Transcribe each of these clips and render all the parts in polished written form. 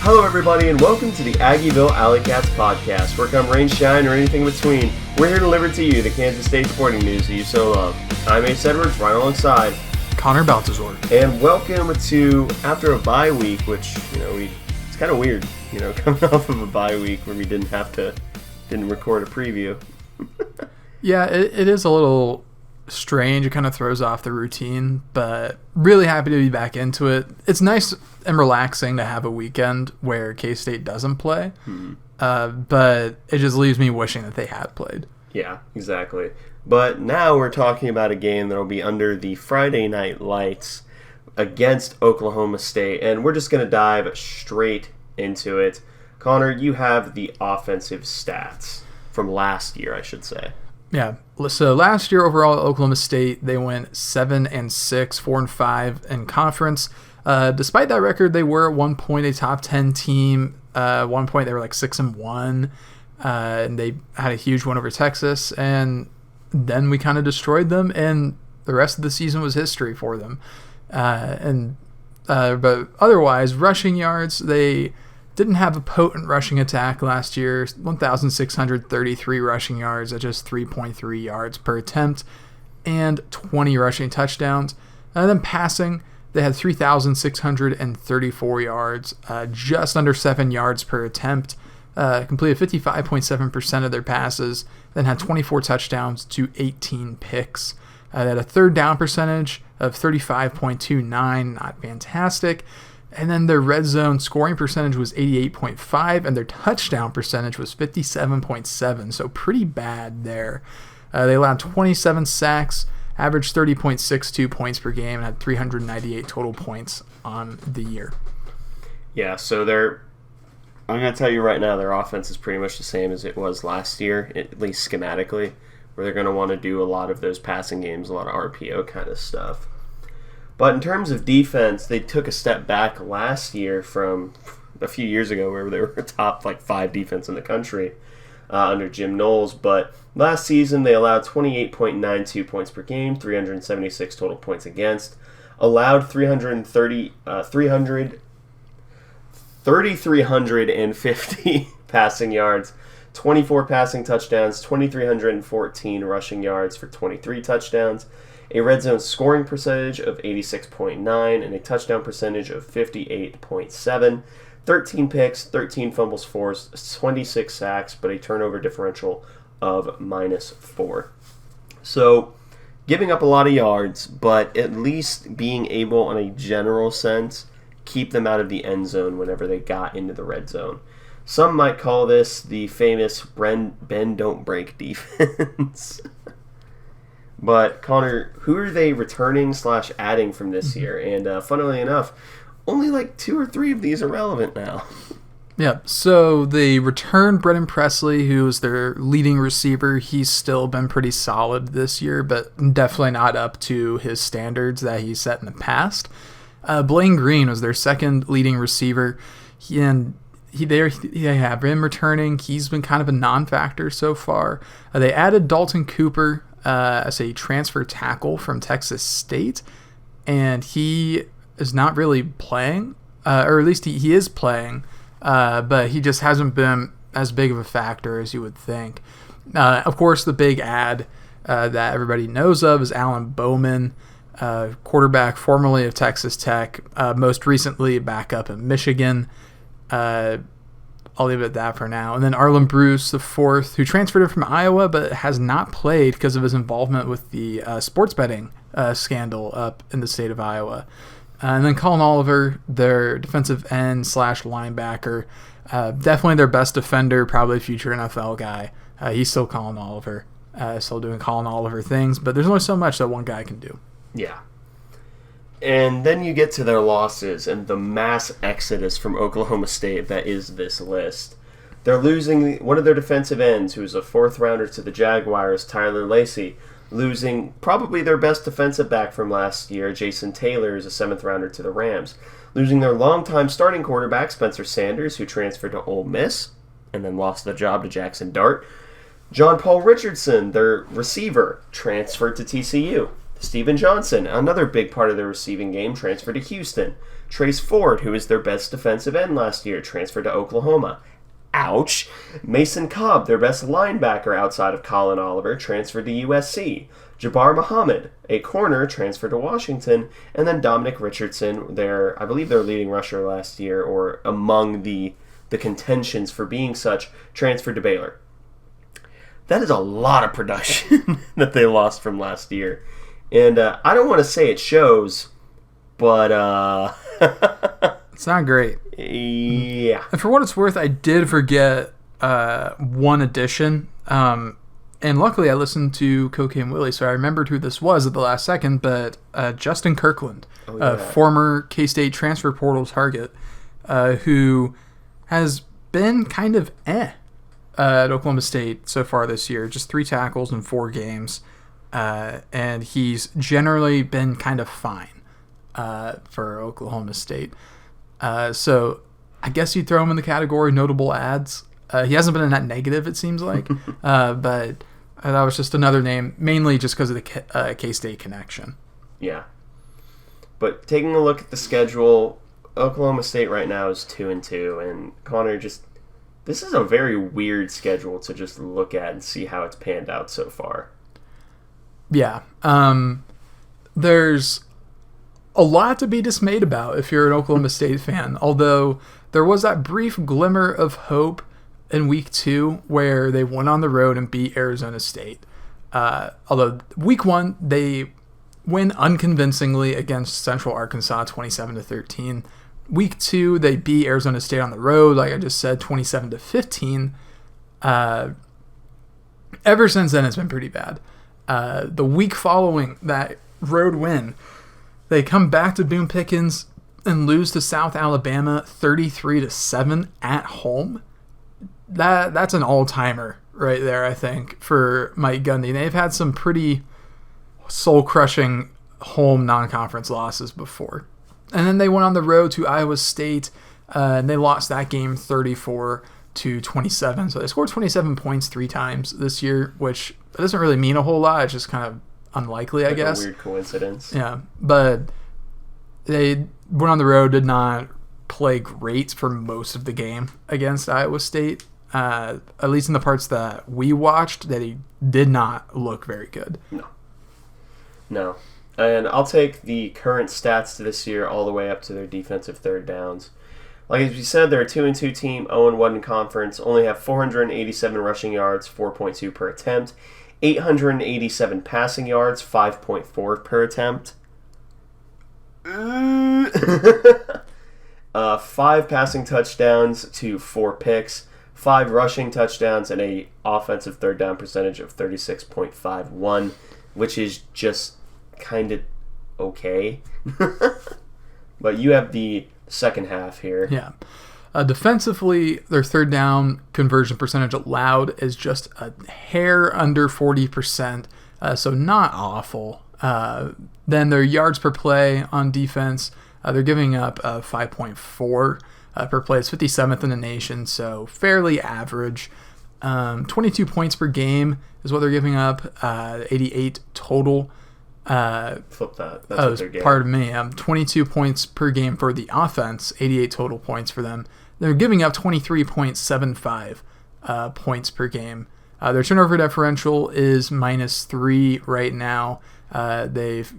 Hello everybody and welcome to the Aggieville Alleycats podcast, where come rain, shine, or anything in between, we're here to deliver to you the Kansas State sporting news that you so love. I'm Ace Edwards, right alongside Connor Baltazar. And welcome to, after a bye week, which, it's kind of weird, coming off of a bye week where we didn't record a preview. Yeah, it is a little strange. It kind of throws off the routine, but really happy to be back into it. It's nice and relaxing to have a weekend where K-State doesn't play, but it just leaves me wishing that they had played. Yeah, exactly. But now we're talking about a game that will be under the Friday night lights against Oklahoma State, and we're just going to dive straight into it. Connor, you have the offensive stats from last year, I should say. Yeah, so last year overall at Oklahoma State, they went 7-6, 4-5 in conference. Despite that record, they were at one point a top 10 team. At one point, they were like 6-1, and they had a huge win over Texas. And then we kind of destroyed them, and the rest of the season was history for them. But otherwise, rushing yards, they didn't have a potent rushing attack last year. 1,633 rushing yards at just 3.3 yards per attempt and 20 rushing touchdowns. And then passing, they had 3,634 yards, just under 7 yards per attempt, completed 55.7% of their passes, then had 24 touchdowns to 18 picks. They had a third down percentage of 35.29, not fantastic. And then their red zone scoring percentage was 88.5, and their touchdown percentage was 57.7, so pretty bad there. They allowed 27 sacks, averaged 30.62 points per game, and had 398 total points on the year. Yeah, so I'm going to tell you right now, their offense is pretty much the same as it was last year, at least schematically, where they're going to want to do a lot of those passing games, a lot of RPO kind of stuff. But in terms of defense, they took a step back last year from a few years ago where they were a top 5 defense in the country under Jim Knowles. But last season, they allowed 28.92 points per game, 376 total points against, allowed 3,350 passing yards, 24 passing touchdowns, 2,314 rushing yards for 23 touchdowns, a red zone scoring percentage of 86.9, and a touchdown percentage of 58.7, 13 picks, 13 fumbles forced, 26 sacks, but a turnover differential of -4. So, giving up a lot of yards, but at least being able, in a general sense, keep them out of the end zone whenever they got into the red zone. Some might call this the famous bend, don't break defense. But, Connor, who are they returning / adding from this year? And funnily enough, only 2 or 3 of these are relevant now. Yeah, so they returned Brennan Presley, who was their leading receiver. He's still been pretty solid this year, but definitely not up to his standards that he set in the past. Blaine Green was their second leading receiver. They have him returning. He's been kind of a non-factor so far. They added Dalton Cooper as a transfer tackle from Texas State, and he is not really playing, or at least he is playing, but he just hasn't been as big of a factor as you would think. Of course, the big add that everybody knows of is Alan Bowman, quarterback formerly of Texas Tech, most recently back up in Michigan. I'll leave it at that for now. And then Arlen Bruce, the fourth, who transferred in from Iowa but has not played because of his involvement with the sports betting scandal up in the state of Iowa. And then Colin Oliver, their defensive end / linebacker. Definitely their best defender, probably future NFL guy. He's still Colin Oliver, still doing Colin Oliver things, but there's only so much that one guy can do. Yeah. And then you get to their losses and the mass exodus from Oklahoma State that is this list. They're losing one of their defensive ends, who is a 4th rounder to the Jaguars, Tyler Lacey, losing probably their best defensive back from last year, Jason Taylor, is a 7th rounder to the Rams, losing their longtime starting quarterback, Spencer Sanders, who transferred to Ole Miss and then lost the job to Jackson Dart. John Paul Richardson, their receiver, transferred to TCU. Steven Johnson, another big part of their receiving game, transferred to Houston. Trace Ford, who was their best defensive end last year, transferred to Oklahoma. Ouch. Mason Cobb, their best linebacker outside of Colin Oliver, transferred to USC. Jabbar Muhammad, a corner, transferred to Washington. And then Dominic Richardson, I believe their leading rusher last year, or among the contentions for being such, transferred to Baylor. That is a lot of production that they lost from last year. And I don't want to say it shows, but it's not great. Yeah. And for what it's worth, I did forget one addition. And luckily I listened to Cocaine Willie, so I remembered who this was at the last second, but Justin Kirkland, a former K-State transfer portal target, who has been kind of at Oklahoma State so far this year. Just 3 tackles in 4 games. And he's generally been kind of fine for Oklahoma State. So I guess you'd throw him in the category notable ads. He hasn't been a net negative, it seems like. But that was just another name, mainly just because of the K-State connection. Yeah. But taking a look at the schedule, Oklahoma State right now is 2-2, and Connor, this is a very weird schedule to just look at and see how it's panned out so far. Yeah. There's a lot to be dismayed about if you're an Oklahoma State fan, although there was that brief glimmer of hope in week 2 where they went on the road and beat Arizona State. Although week 1, they win unconvincingly against Central Arkansas 27-13. Week 2, they beat Arizona State on the road, like I just said, 27-15. Ever since then, it's been pretty bad. The week following that road win, they come back to Boone Pickens and lose to South Alabama 33-7 at home. That's an all-timer right there, I think, for Mike Gundy. They've had some pretty soul-crushing home non-conference losses before. And then they went on the road to Iowa State, and they lost that game 34-27. So they scored 27 points 3 times this year, which doesn't really mean a whole lot. It's just kind of unlikely, I guess. A weird coincidence. Yeah, but they went on the road, did not play great for most of the game against Iowa State. At least in the parts that we watched, that he did not look very good. No. And I'll take the current stats to this year all the way up to their defensive third downs. Like as we said, they're a 2-2 team, 0-1 in conference, only have 487 rushing yards, 4.2 per attempt, 887 passing yards, 5.4 per attempt. 5 passing touchdowns to 4 picks, 5 rushing touchdowns, and a offensive third down percentage of 36.51, which is just kind of okay. But you have the second half here. Yeah. Defensively, their third down conversion percentage allowed is just a hair under 40%, so not awful. Then their yards per play on defense, they're giving up 5.4 per play. It's 57th in the nation, so fairly average. 22 points per game is what they're giving up, 88 total. Flip that. That's what they're getting. Pardon me. 22 points per game for the offense, 88 total points for them. They're giving up 23.75 points per game. Their turnover differential is -3 right now. They've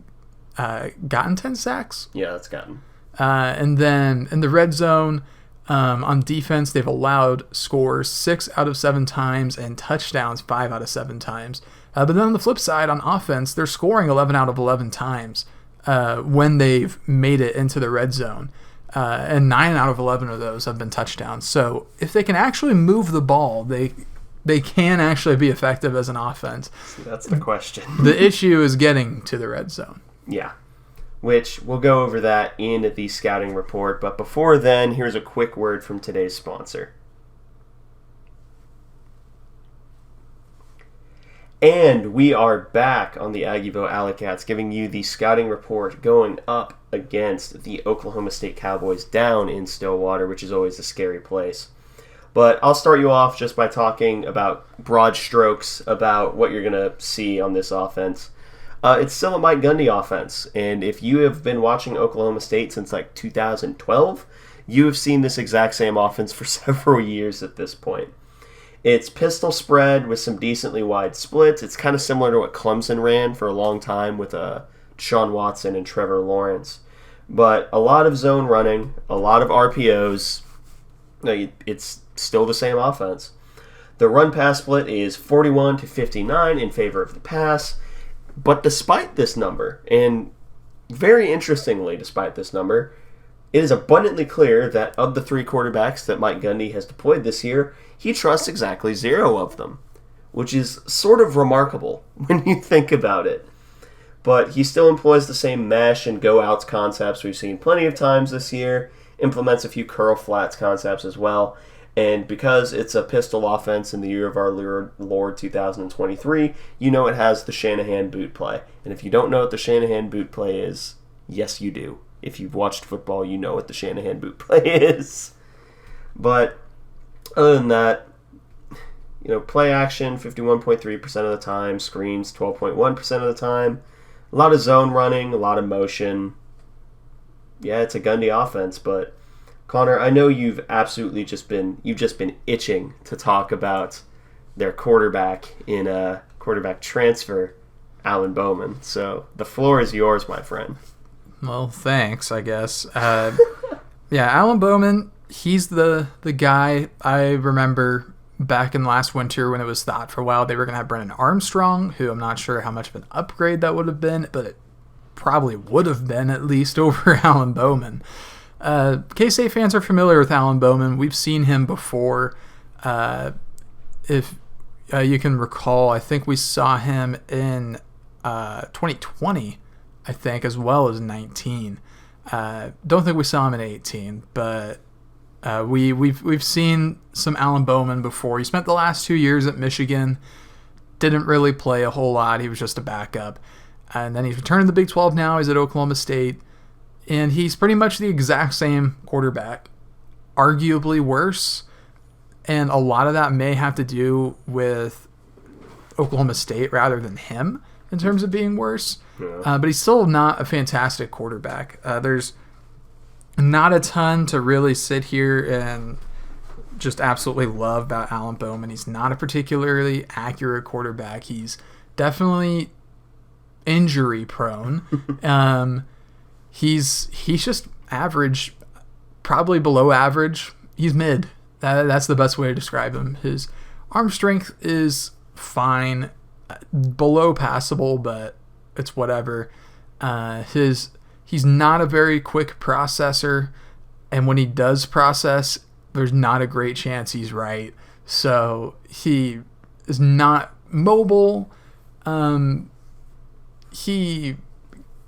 gotten 10 sacks. Yeah, that's gotten. And then in the red zone, on defense, they've allowed scores 6 out of 7 times and touchdowns 5 out of 7 times. But then on the flip side, on offense, they're scoring 11 out of 11 times when they've made it into the red zone. And 9 out of 11 of those have been touchdowns. So if they can actually move the ball, they can actually be effective as an offense. That's the question. The issue is getting to the red zone. Yeah, which we'll go over that in the scouting report. But before then, here's a quick word from today's sponsor. And we are back on the Aggieville Alleycats, giving you the scouting report going up against the Oklahoma State Cowboys down in Stillwater, which is always a scary place. But I'll start you off just by talking about broad strokes about what you're going to see on this offense. It's still a Mike Gundy offense, and if you have been watching Oklahoma State since like 2012, you have seen this exact same offense for several years at this point. It's pistol spread with some decently wide splits. It's kind of similar to what Clemson ran for a long time with Deshaun Watson and Trevor Lawrence. But a lot of zone running, a lot of RPOs. It's still the same offense. The run-pass split is 41 to 59 in favor of the pass. But despite this number, and very interestingly despite this number, it is abundantly clear that of the 3 quarterbacks that Mike Gundy has deployed this year, he trusts exactly 0 of them, which is sort of remarkable when you think about it. But he still employs the same mesh and go-outs concepts we've seen plenty of times this year, implements a few curl flats concepts as well, and because it's a pistol offense in the year of our Lord 2023, you know it has the Shanahan boot play. And if you don't know what the Shanahan boot play is, yes you do. If you've watched football, you know what the Shanahan boot play is. But other than that, play action 51.3% of the time, screens 12.1% of the time, a lot of zone running, a lot of motion. Yeah, it's a Gundy offense, but Connor, I know you've just been itching to talk about their quarterback in a quarterback transfer, Alan Bowman. So the floor is yours, my friend. Well, thanks, I guess. Alan Bowman, he's the guy. I remember back in last winter when it was thought for a while they were going to have Brennan Armstrong, who I'm not sure how much of an upgrade that would have been, but it probably would have been at least over Alan Bowman. K-State fans are familiar with Alan Bowman. We've seen him before. If you can recall, I think we saw him in 2020, I think, as well as 19. Don't think we saw him in 18, but we've seen some Alan Bowman before. He spent the last 2 years at Michigan, didn't really play a whole lot. He was just a backup. And then he's returned to the Big 12 now. He's at Oklahoma State. And he's pretty much the exact same quarterback, arguably worse. And a lot of that may have to do with Oklahoma State rather than him in terms of being worse. Yeah. But he's still not a fantastic quarterback. There's not a ton to really sit here and just absolutely love about Alan Bowman. He's not a particularly accurate quarterback. He's definitely injury prone. He's just average, probably below average. He's mid. That's the best way to describe him. His arm strength is fine, below passable, but it's whatever. He's not a very quick processor, and when he does process, there's not a great chance he's right. So he is not mobile. He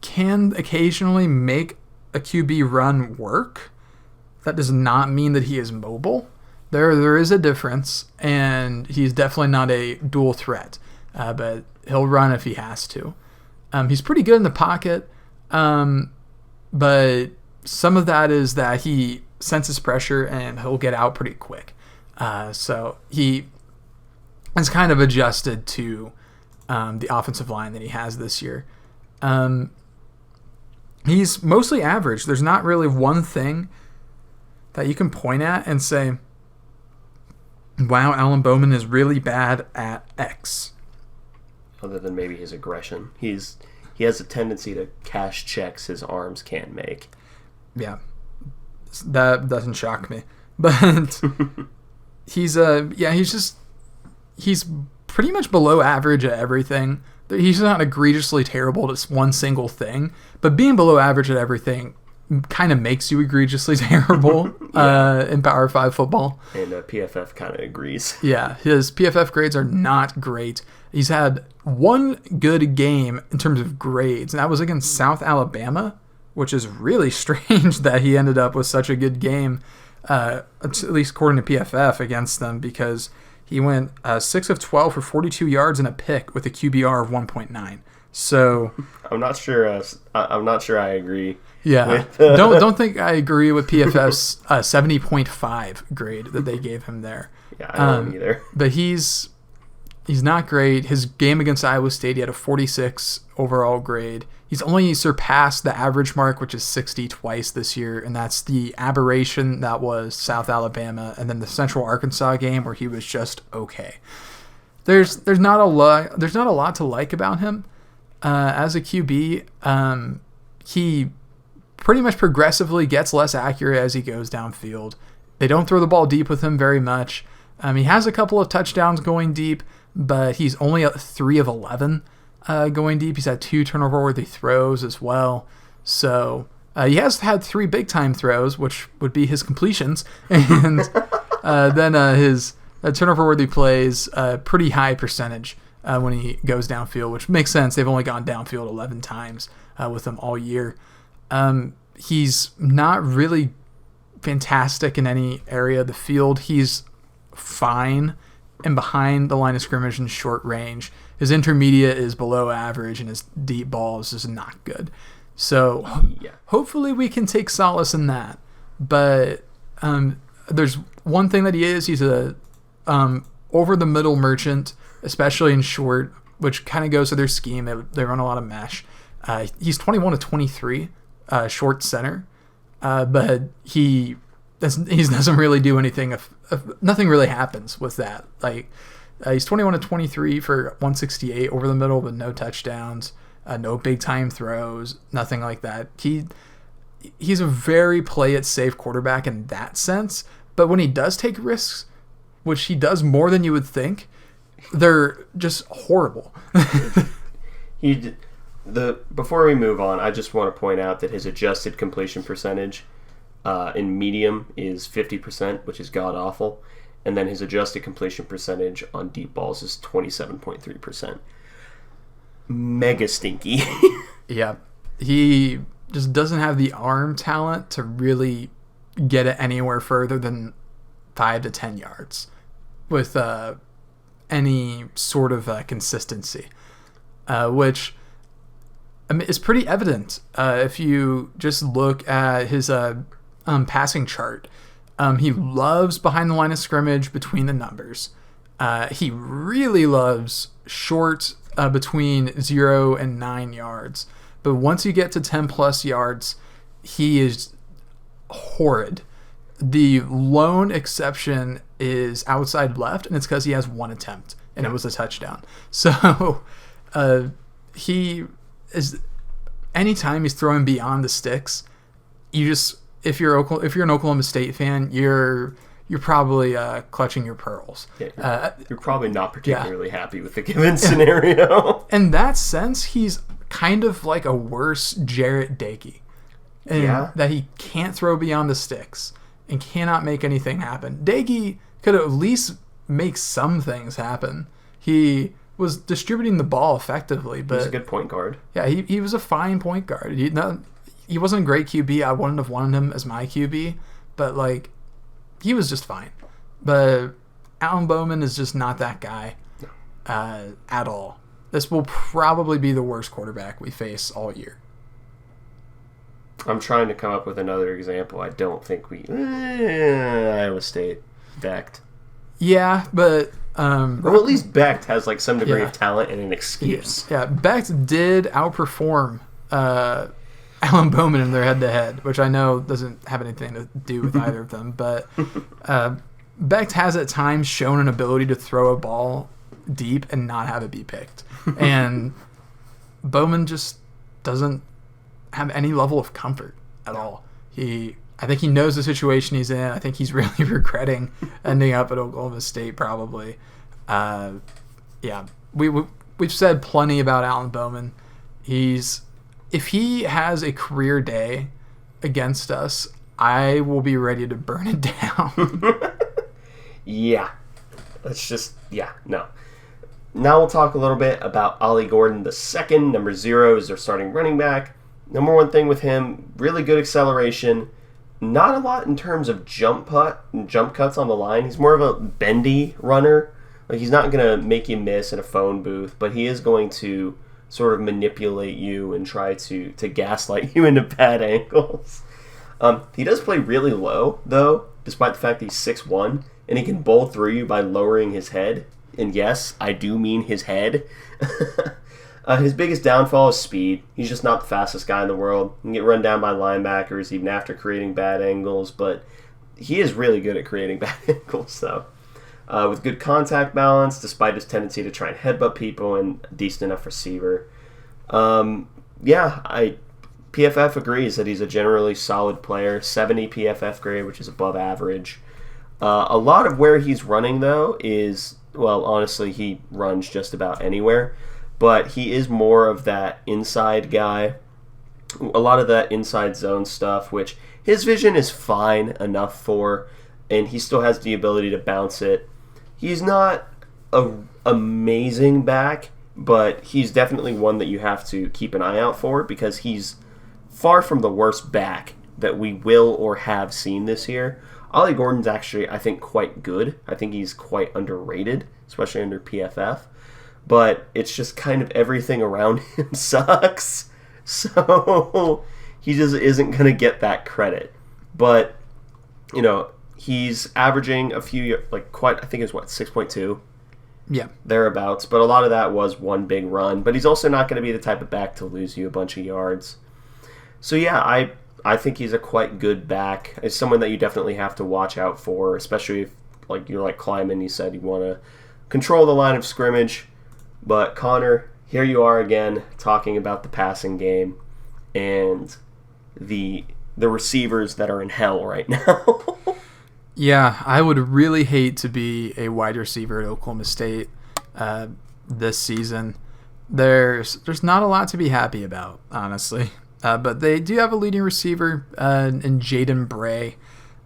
can occasionally make a QB run work. That does not mean that he is mobile. There is a difference, and he's definitely not a dual threat, but he'll run if he has to. He's pretty good in the pocket, but some of that is that he senses pressure and he'll get out pretty quick. So he has kind of adjusted to the offensive line that he has this year. He's mostly average. There's not really one thing that you can point at and say, wow, Alan Bowman is really bad at X. Other than maybe his aggression. He has a tendency to cash checks his arms can't make. Yeah. That doesn't shock me. But he's pretty much below average at everything. He's not egregiously terrible at one single thing, but being below average at everything kind of makes you egregiously terrible in Power 5 football. And PFF kind of agrees. Yeah, his PFF grades are not great. He's had one good game in terms of grades, and that was against South Alabama, which is really strange that he ended up with such a good game, at least according to PFF, against them, because he went 6 of 12 for 42 yards and a pick with a QBR of 1.9. So I'm not sure. I'm not sure I agree. Yeah, don't think I agree with PFF's 70.5 grade that they gave him there. Yeah, I don't either. But he's He's not great. His game against Iowa State, he had a 46 overall grade. He's only surpassed the average mark, which is 60, twice this year, and that's the aberration that was South Alabama, and then the Central Arkansas game where he was just okay. There's not a lot to like about him as a QB. He pretty much progressively gets less accurate as he goes downfield. They don't throw the ball deep with him very much. He has a couple of touchdowns going deep, but he's only at 3 of 11 going deep. He's had 2 turnover-worthy throws as well. So he has had 3 big-time throws, which would be his completions. And then his turnover-worthy plays, pretty high percentage when he goes downfield, which makes sense. They've only gone downfield 11 times with him all year. He's not really fantastic in any area of the field. He's fine and behind the line of scrimmage in short range. His intermediate is below average, and his deep ball is just not good. So hopefully we can take solace in that. But there's one thing that he's a over-the-middle merchant, especially in short, which kind of goes to their scheme. They run a lot of mesh. He's 21 to 23 short center, but he doesn't really do anything. Nothing really happens with that. Like he's 21 to 23 for 168 over the middle, with no touchdowns, no big time throws, nothing like that. He's a very play it safe quarterback in that sense. But when he does take risks, which he does more than you would think, they're just horrible. Before we move on, I just want to point out that his adjusted completion percentage in medium is 50%, which is god awful, and then his adjusted completion percentage on deep balls is 27.3%. Mega stinky. Yeah, he just doesn't have the arm talent to really get it anywhere further than 5 to 10 yards with any sort of consistency, which is pretty evident if you just look at his passing chart. He loves behind the line of scrimmage between the numbers. He really loves short between 0 and 9 yards. But once you get to 10 plus yards, he is horrid. The lone exception is outside left, and it's because he has 1 attempt, and it was a touchdown. So he is, anytime he's throwing beyond the sticks, if you're an Oklahoma State fan, you're probably clutching your pearls. Yeah, you're probably not particularly happy with the given scenario. In that sense, he's kind of like a worse Jarrett Dakey, that he can't throw beyond the sticks and cannot make anything happen. Dakey could at least make some things happen. He was distributing the ball effectively, but he's a good point guard. Yeah, he was a fine point guard. He wasn't a great QB. I wouldn't have wanted him as my QB, but like he was just fine. But Alan Bowman is just not that guy at all. This will probably be the worst quarterback we face all year. I'm trying to come up with another example. I don't think Iowa State, Becht. Yeah, but well, at least Becht has like some degree of talent and an excuse. Yeah, Becht did outperform Alan Bowman in their head-to-head, which I know doesn't have anything to do with either of them. But Becht has at times shown an ability to throw a ball deep and not have it be picked, and Bowman just doesn't have any level of comfort at all. I think he knows the situation he's in. I think he's really regretting ending up at Oklahoma State probably. We've said plenty about Alan Bowman. If he has a career day against us, I will be ready to burn it down. Yeah. No. Now we'll talk a little bit about Ollie Gordon II. Number 0 is their starting running back. Number one thing with him, really good acceleration. Not a lot in terms of jump cuts on the line. He's more of a bendy runner. Like he's not going to make you miss in a phone booth, but he is going to sort of manipulate you and try to gaslight you into bad angles. He does play really low, though, despite the fact that he's 6'1", and he can bowl through you by lowering his head. and yes, I do mean his head. His biggest downfall is speed. He's just not the fastest guy in the world. He can get run down by linebackers even after creating bad angles, but he is really good at creating bad angles, though. With good contact balance, despite his tendency to try and headbutt people, and a decent enough receiver. PFF agrees that he's a generally solid player. 70 PFF grade, which is above average. A lot of where he's running, though, is, well, honestly, he runs just about anywhere. But he is more of that inside guy. A lot of that inside zone stuff, which his vision is fine enough for, and he still has the ability to bounce it. He's not an amazing back, but he's definitely one that you have to keep an eye out for because he's far from the worst back that we will or have seen this year. Ollie Gordon's actually, I think, quite good. I think he's quite underrated, especially under PFF. But it's just kind of everything around him sucks. So he just isn't going to get that credit. But, you know, he's averaging a few, I think it was 6.2? Yeah. Thereabouts. But a lot of that was one big run. But he's also not going to be the type of back to lose you a bunch of yards. So, yeah, I think he's a quite good back. It's someone that you definitely have to watch out for, especially if, you're like Kleiman, you said you want to control the line of scrimmage. But, Connor, here you are again talking about the passing game and the receivers that are in hell right now. Yeah, I would really hate to be a wide receiver at Oklahoma State this season. There's not a lot to be happy about, honestly. But they do have a leading receiver in Jaden Bray,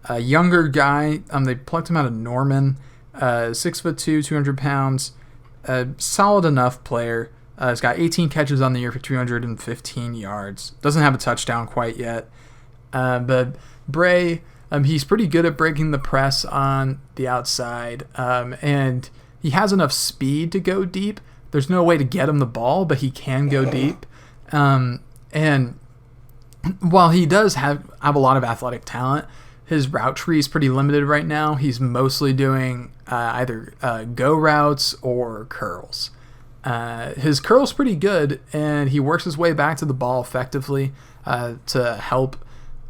a younger guy. They plucked him out of Norman, 6'2", 200 pounds. A solid enough player. He's got 18 catches on the year for 215 yards. Doesn't have a touchdown quite yet. But Bray, he's pretty good at breaking the press on the outside. And he has enough speed to go deep. There's no way to get him the ball, but he can go deep. And while he does have a lot of athletic talent, his route tree is pretty limited right now. He's mostly doing either go routes or curls. His curl's pretty good, and he works his way back to the ball effectively to help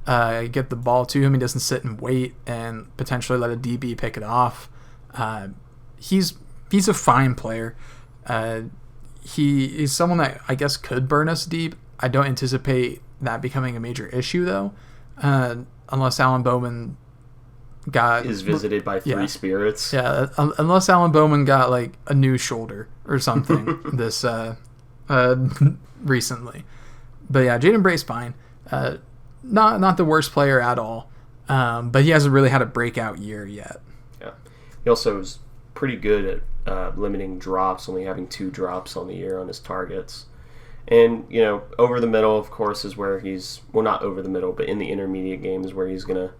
get the ball to him. He doesn't sit and wait and potentially let a DB pick it off. He's a fine player. He's someone that I guess could burn us deep. I don't anticipate that becoming a major issue, though. Unless Alan Bowman is visited by three spirits. Yeah, unless Alan Bowman got a new shoulder or something this recently. But yeah, Jaden Bray's fine. Not the worst player at all. But he hasn't really had a breakout year yet. Yeah, he also is pretty good at limiting drops, only having 2 drops on the year on his targets. And, over the middle, of course, is where he's, well, not over the middle, but in the intermediate games where he's gonna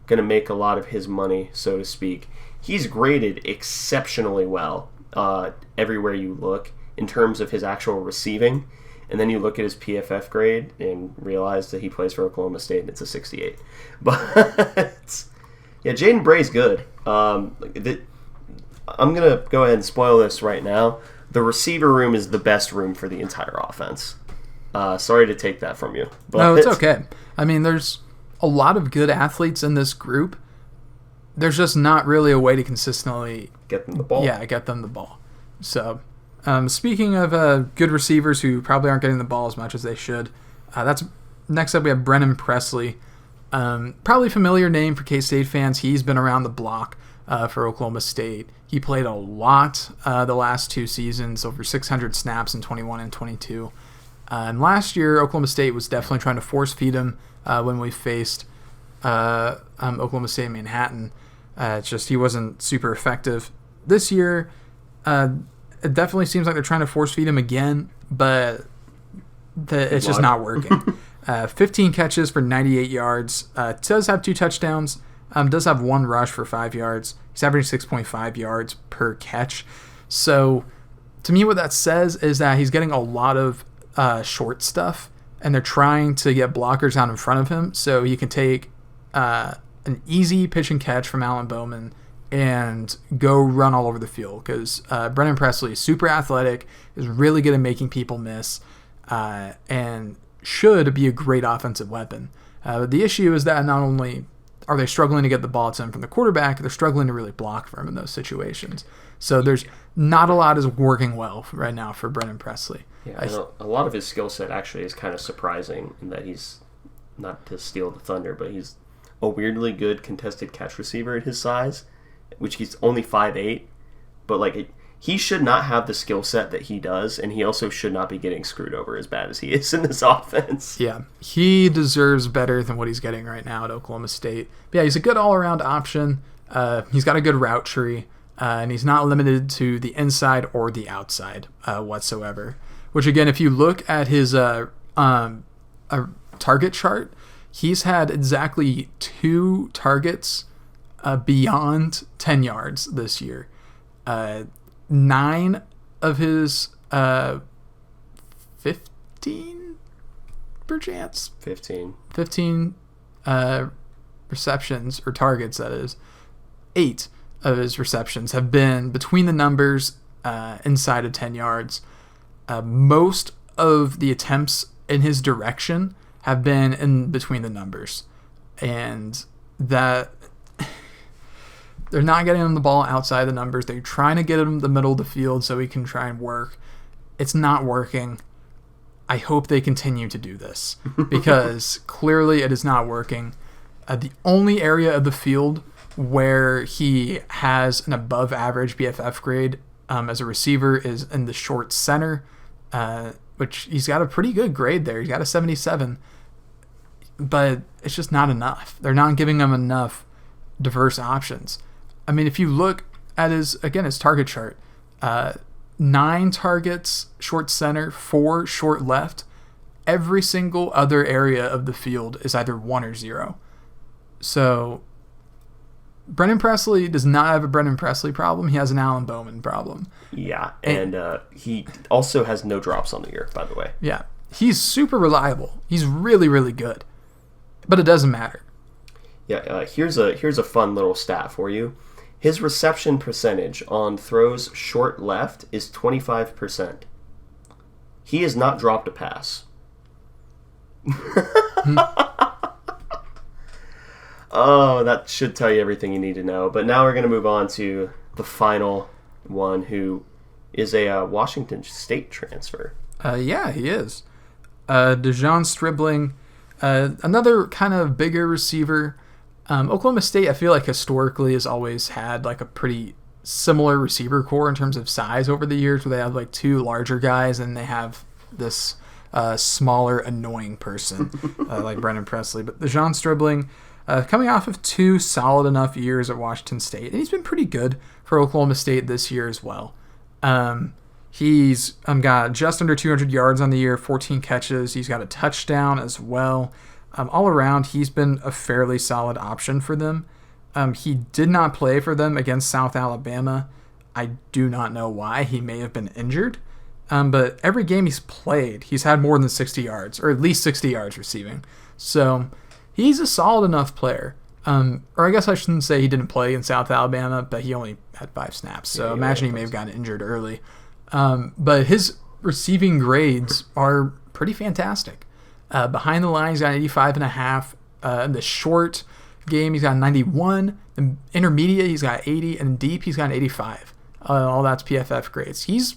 make a lot of his money, so to speak. He's graded exceptionally well everywhere you look in terms of his actual receiving. And then you look at his PFF grade and realize that he plays for Oklahoma State and it's a 68. But, yeah, Jaden Bray's good. I'm going to go ahead and spoil this right now. The receiver room is the best room for the entire offense. Sorry to take that from you. But no, it's okay. I mean, there's a lot of good athletes in this group. There's just not really a way to consistently get them the ball. Yeah, get them the ball. So, speaking of good receivers who probably aren't getting the ball as much as they should, that's next up we have Brennan Presley. Probably familiar name for K-State fans. He's been around the block for Oklahoma State. He played a lot the last 2 seasons, over 600 snaps in 21 and 22. And last year, Oklahoma State was definitely trying to force feed him when we faced Oklahoma State Manhattan. It's just he wasn't super effective. This year, it definitely seems like they're trying to force feed him again, but it's just not working. 15 catches for 98 yards. Does have 2 touchdowns. Does have 1 rush for 5 yards. He's averaging 6.5 yards per catch. So, to me, what that says is that he's getting a lot of short stuff, and they're trying to get blockers out in front of him so he can take an easy pitch and catch from Alan Bowman and go run all over the field because Brennan Presley is super athletic, is really good at making people miss, and should be a great offensive weapon. But the issue is that not only are they struggling to get the ball to him from the quarterback, they're struggling to really block for him in those situations. So there's not a lot is working well right now for Brennan Presley. Yeah, a lot of his skill set actually is kind of surprising in that he's, not to steal the thunder, but he's a weirdly good contested catch receiver at his size, which he's only 5'8", but like he should not have the skill set that he does, and he also should not be getting screwed over as bad as he is in this offense. Yeah, he deserves better than what he's getting right now at Oklahoma State. But yeah, he's a good all-around option. He's got a good route tree, and he's not limited to the inside or the outside whatsoever. Which, again, if you look at his target chart, he's had exactly 2 targets beyond 10 yards this year. 9 of his 15 perchance? 15 receptions, or targets, that is. 8 of his receptions have been between the numbers inside of 10 yards. Most of the attempts in his direction have been in between the numbers. And that they're not getting him the ball outside the numbers. They're trying to get him the middle of the field so he can try and work. It's not working. I hope they continue to do this because clearly it is not working. The only area of the field where he has an above average BFF grade as a receiver is in the short center, which he's got a pretty good grade there. He's got a 77, but it's just not enough. They're not giving him enough diverse options. I mean, if you look at his target chart, 9 targets short center, 4 short left. Every single other area of the field is either 1 or 0. So Brennan Presley does not have a Brennan Presley problem. He has an Alan Bowman problem. Yeah, and he also has no drops on the year, by the way. Yeah, he's super reliable. He's really, really good. But it doesn't matter. Yeah, here's a fun little stat for you. His reception percentage on throws short left is 25%. He has not dropped a pass. Oh, that should tell you everything you need to know. But now we're going to move on to the final one, who is a Washington State transfer. Yeah, he is. Dejon Stribling, another kind of bigger receiver. Oklahoma State, I feel like historically has always had like a pretty similar receiver core in terms of size over the years, where they have like 2 larger guys and they have this smaller, annoying person like Brennan Presley. But Dejon Stribling, coming off of 2 solid enough years at Washington State, and he's been pretty good for Oklahoma State this year as well. He's got just under 200 yards on the year, 14 catches. He's got a touchdown as well. All around, he's been a fairly solid option for them. He did not play for them against South Alabama. I do not know why. He may have been injured. But every game he's played, he's had more than 60 yards, or at least 60 yards receiving. So he's a solid enough player. Or I guess I shouldn't say he didn't play in South Alabama, but he only had 5 snaps. So imagine he may have gotten injured early. But his receiving grades are pretty fantastic. Behind the line, he's got 85.5. In the short game, he's got 91. In intermediate, he's got 80. And deep, he's got an 85. All that's PFF grades. He's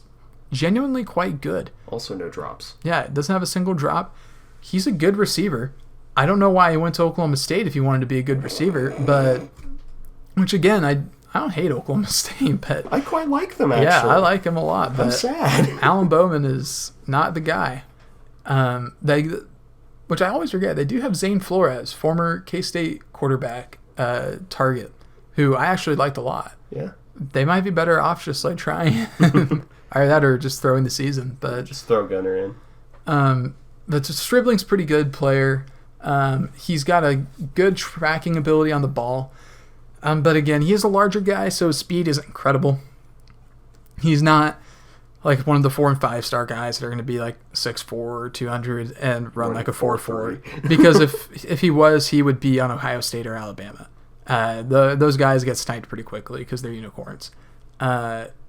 genuinely quite good. Also no drops. Yeah, doesn't have a single drop. He's a good receiver. I don't know why he went to Oklahoma State if he wanted to be a good receiver, but which again, I don't hate Oklahoma State, but I quite like them actually. Yeah, I like him a lot. But I'm sad. Alan Bowman is not the guy. Which I always forget. They do have Zane Flores, former K-State quarterback, target, who I actually liked a lot. Yeah. They might be better off just like trying either that or just throwing the season, but just throw Gunner in. But Stribling's a pretty good player. He's got a good tracking ability on the ball. But again, he is a larger guy, so his speed isn't incredible. He's not like one of the 4 and 5 star guys that are going to be like 6'4", 200 and run like a 4.4. Because if he was, he would be on Ohio State or Alabama. Those guys get sniped pretty quickly because they're unicorns.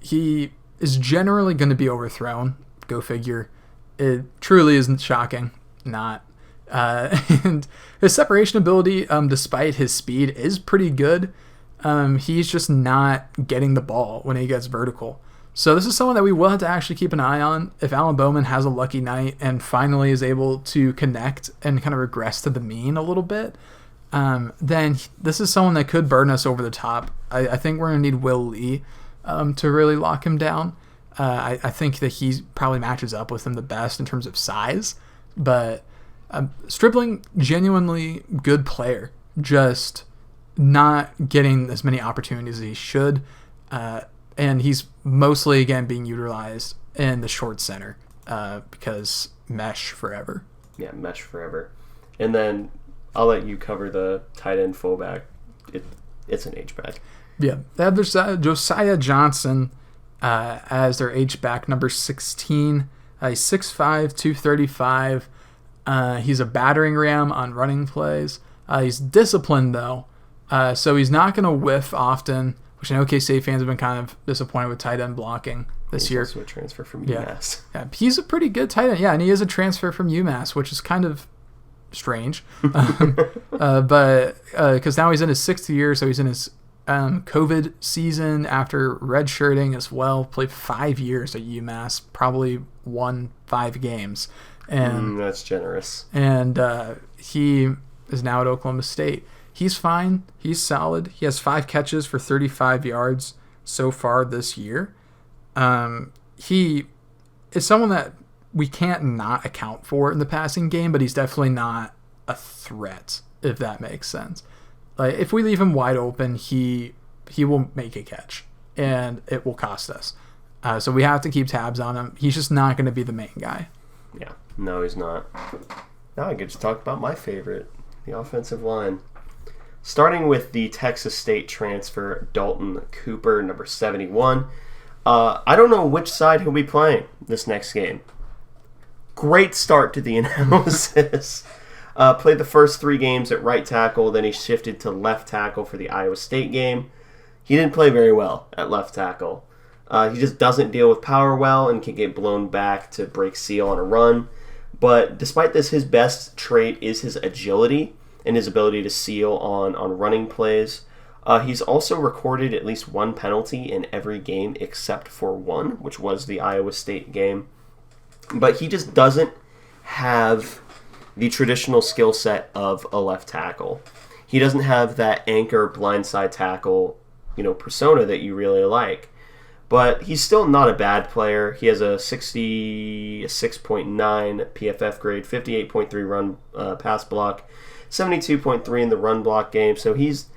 He is generally going to be overthrown. Go figure. It truly isn't shocking. Not. And his separation ability, despite his speed, is pretty good. He's just not getting the ball when he gets vertical. So this is someone that we will have to actually keep an eye on. If Alan Bowman has a lucky night and finally is able to connect and kind of regress to the mean a little bit, then this is someone that could burn us over the top. I think we're going to need Will Lee to really lock him down. I think that he probably matches up with him the best in terms of size. But Stripling, genuinely good player, just not getting as many opportunities as he should. And he's mostly, again, being utilized in the short center because mesh forever. Yeah, mesh forever. And then I'll let you cover the tight end fullback. It's an H-back. Yeah, they have their Josiah Johnson as their H-back, number 16. He's 6'5", 235. He's a battering ram on running plays. He's disciplined, though, so he's not going to whiff often, which I know K-State fans have been kind of disappointed with tight end blocking this year. He's also a transfer from UMass. Yeah, he's a pretty good tight end. Yeah, and he is a transfer from UMass, which is kind of strange. But because now he's in his 6th year, so he's in his COVID season after redshirting as well. Played 5 years at UMass, probably won 5 games. And that's generous. And he is now at Oklahoma State. He's fine. He's solid. He has 5 catches for 35 yards so far this year. He is someone that we can't not account for in the passing game, but he's definitely not a threat, if that makes sense. Like, if we leave him wide open, he will make a catch, and it will cost us. So we have to keep tabs on him. He's just not going to be the main guy. Yeah, no, he's not. Now I get to talk about my favorite, the offensive line. Starting with the Texas State transfer, Dalton Cooper, number 71. I don't know which side he'll be playing this next game. Great start to the analysis. Played the first 3 games at right tackle, then he shifted to left tackle for the Iowa State game. He didn't play very well at left tackle. He just doesn't deal with power well and can get blown back to break seal on a run. But despite this, his best trait is his agility and his ability to seal on running plays. He's also recorded at least 1 penalty in every game except for 1, which was the Iowa State game. But he just doesn't have the traditional skill set of a left tackle. He doesn't have that anchor blindside tackle, persona that you really like. But he's still not a bad player. He has a 66.9 PFF grade, 58.3 run pass block, 72.3 in the run block game. So he's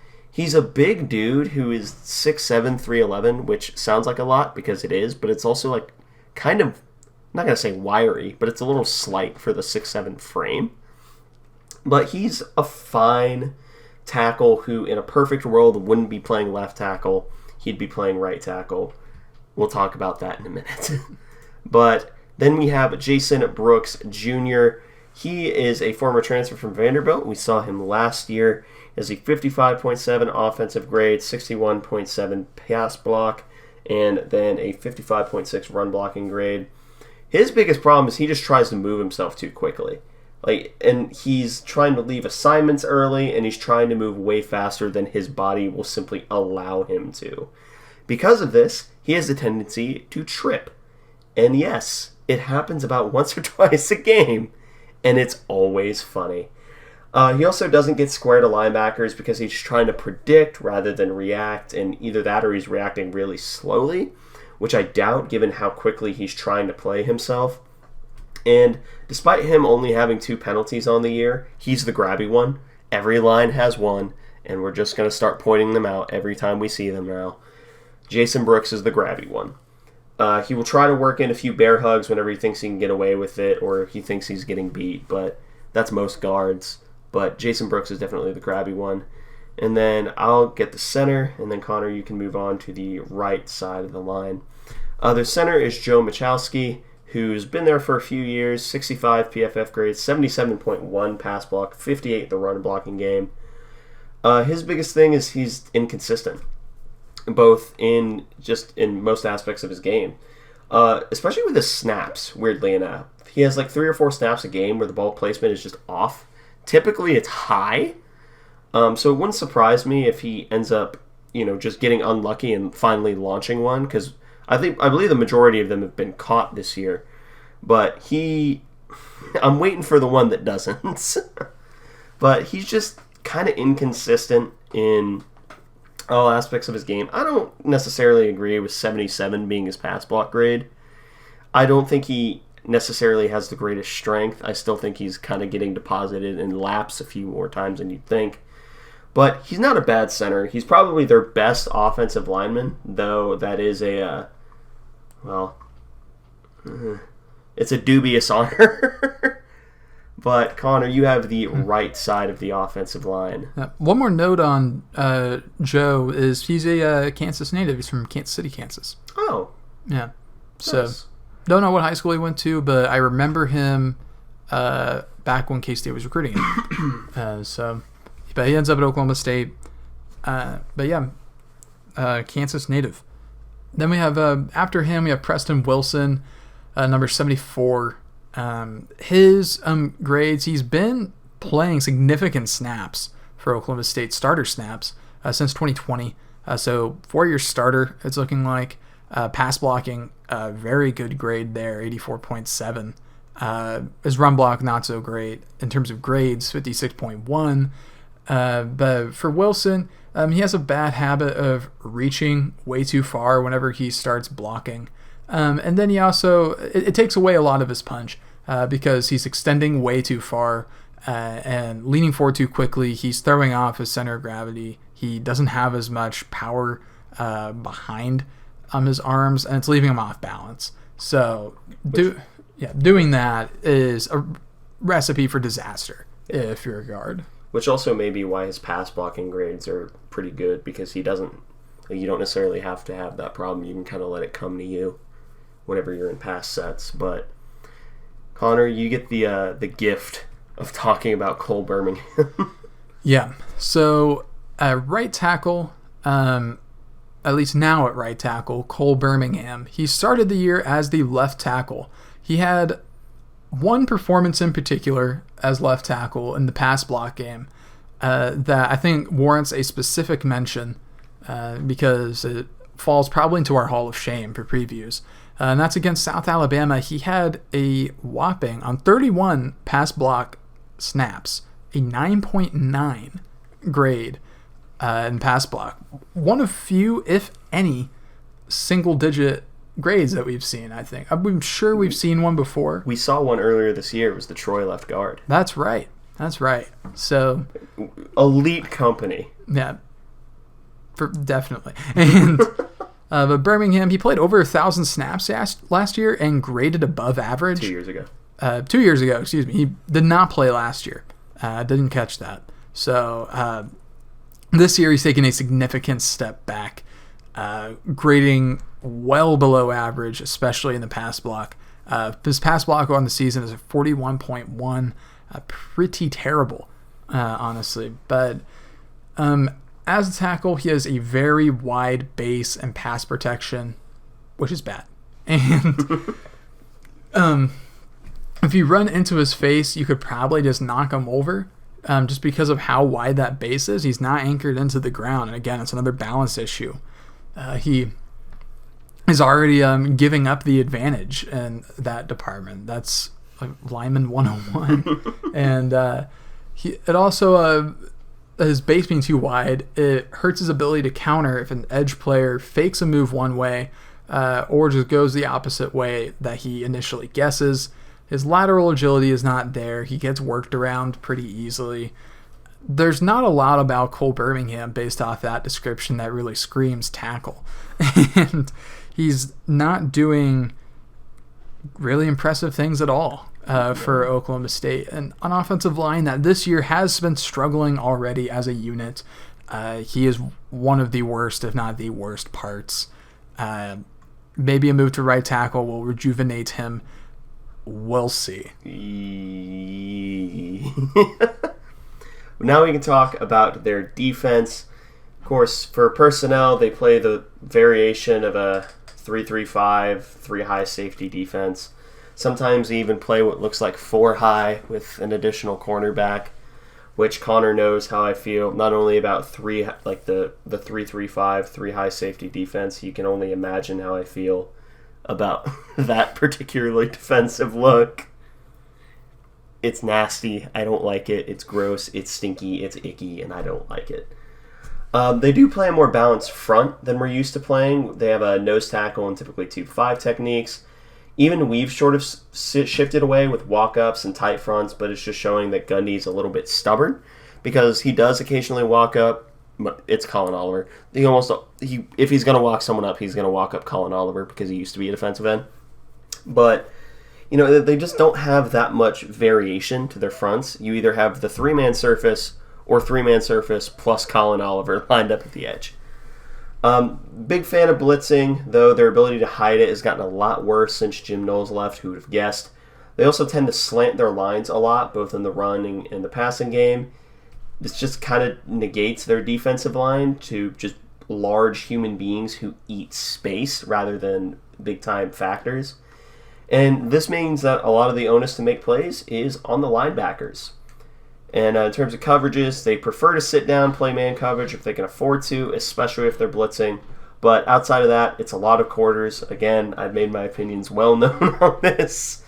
a big dude who is 6'7", 311, which sounds like a lot because it is, but it's also like kind of, I'm not going to say wiry, but it's a little slight for the 6'7" frame. But he's a fine tackle who, in a perfect world, wouldn't be playing left tackle. He'd be playing right tackle. We'll talk about that in a minute. But then we have Jason Brooks Jr. He is a former transfer from Vanderbilt. We saw him last year as a 55.7 offensive grade, 61.7 pass block, and then a 55.6 run blocking grade. His biggest problem is he just tries to move himself too quickly. And he's trying to leave assignments early, and he's trying to move way faster than his body will simply allow him to. Because of this, he has a tendency to trip. And yes, it happens about once or twice a game, and it's always funny. He also doesn't get square to linebackers because he's trying to predict rather than react, and either that or he's reacting really slowly, which I doubt given how quickly he's trying to play himself. And despite him only having 2 penalties on the year, he's the grabby one. Every line has 1, and we're just going to start pointing them out every time we see them now. Jason Brooks is the grabby one. He will try to work in a few bear hugs whenever he thinks he can get away with it or he thinks he's getting beat, but that's most guards. But Jason Brooks is definitely the grabby one. And then I'll get the center, and then Connor, you can move on to the right side of the line. The center is Joe Michalski, who's been there for a few years, 65 PFF grades, 77.1 pass block, 58 the run blocking game. His biggest thing is he's inconsistent, both in most aspects of his game, especially with his snaps. Weirdly enough, he has like 3 or 4 snaps a game where the ball placement is just off. Typically, it's high, so it wouldn't surprise me if he ends up, just getting unlucky and finally launching one. Because I believe the majority of them have been caught this year, but I'm waiting for the one that doesn't. But he's just kind of inconsistent in all aspects of his game. I don't necessarily agree with 77 being his pass block grade. I don't think he necessarily has the greatest strength. I still think he's kind of getting deposited in laps a few more times than you'd think. But he's not a bad center. He's probably their best offensive lineman, though that is it's a dubious honor. But, Connor, you have the right side of the offensive line. One more note on Joe is he's a Kansas native. He's from Kansas City, Kansas. Oh. Yeah. So, Nice. don't know what high school he went to, but I remember him back when K-State was recruiting him. But he ends up at Oklahoma State. Kansas native. Then we have, after him, we have Preston Wilson, number 74. His grades, he's been playing significant snaps for Oklahoma State, starter snaps, since 2020. So 4-year starter, it's looking like. Pass blocking, very good grade there, 84.7. His run block, not so great. In terms of grades, 56.1. But for Wilson, he has a bad habit of reaching way too far whenever he starts blocking. And then he also, it takes away a lot of his punch because he's extending way too far and leaning forward too quickly. He's throwing off his center of gravity. He doesn't have as much power behind his arms, and it's leaving him off balance. So doing that is a recipe for disaster if you're a guard. Which also may be why his pass blocking grades are pretty good, because you don't necessarily have to have that problem. You can kind of let it come to you whenever you're in pass sets. But Connor, you get the gift of talking about Cole Birmingham. Yeah. So right tackle, at least now at right tackle, Cole Birmingham. He started the year as the left tackle. He had one performance in particular as left tackle in the pass block game that I think warrants a specific mention because it falls probably into our Hall of Shame for previews. And that's against South Alabama. He had a whopping, on 31 pass block snaps, a 9.9 grade in pass block. One of few, if any, single-digit grades that we've seen, I think. I'm sure we've seen one before. We saw one earlier this year. It was the Troy left guard. That's right. So, elite company. Yeah, definitely. And but Birmingham, he played over 1,000 snaps last year and graded above average. 2 years ago. 2 years ago, excuse me. He did not play last year. Didn't catch that. So this year he's taken a significant step back, grading well below average, especially in the pass block. His pass block on the season is a 41.1, pretty terrible, honestly. But as a tackle, he has a very wide base and pass protection, which is bad. And if you run into his face, you could probably just knock him over. Just because of how wide that base is. He's not anchored into the ground. And again, it's another balance issue. He is already giving up the advantage in that department. That's like lineman 101. And it also, his base being too wide, it hurts his ability to counter if an edge player fakes a move one way or just goes the opposite way that he initially guesses. His lateral agility is not there. He gets worked around pretty easily. There's not a lot about Cole Birmingham based off that description that really screams tackle. And he's not doing really impressive things at all for Oklahoma State. And an offensive line that this year has been struggling already as a unit. He is one of the worst, if not the worst parts. Maybe a move to right tackle will rejuvenate him. We'll see. Now we can talk about their defense. Of course, for personnel, they play the variation of a 3-3-5, 3 high safety defense. Sometimes they even play what looks like 4 high with an additional cornerback, which Connor knows how I feel not only about the 3-3-5, 3 high safety defense. You can only imagine how I feel about that particularly defensive look. It's nasty. I don't like it. It's gross. It's stinky. It's icky, and I don't like it. They do play a more balanced front than we're used to playing. They have a nose tackle and typically 2-5 techniques. Even we've sort of shifted away with walk-ups and tight fronts, but it's just showing that Gundy's a little bit stubborn because he does occasionally walk up. It's Colin Oliver. If he's going to walk someone up, he's going to walk up Colin Oliver because he used to be a defensive end. But they just don't have that much variation to their fronts. You either have the 3-man surface or 3-man surface plus Colin Oliver lined up at the edge. Big fan of blitzing, though their ability to hide it has gotten a lot worse since Jim Knowles left, who would have guessed. They also tend to slant their lines a lot, both in the running and the passing game. This just kind of negates their defensive line to just large human beings who eat space rather than big-time factors. And this means that a lot of the onus to make plays is on the linebackers. And in terms of coverages, they prefer to sit down, play man coverage if they can afford to, especially if they're blitzing. But outside of that, it's a lot of quarters. Again, I've made my opinions well known on this.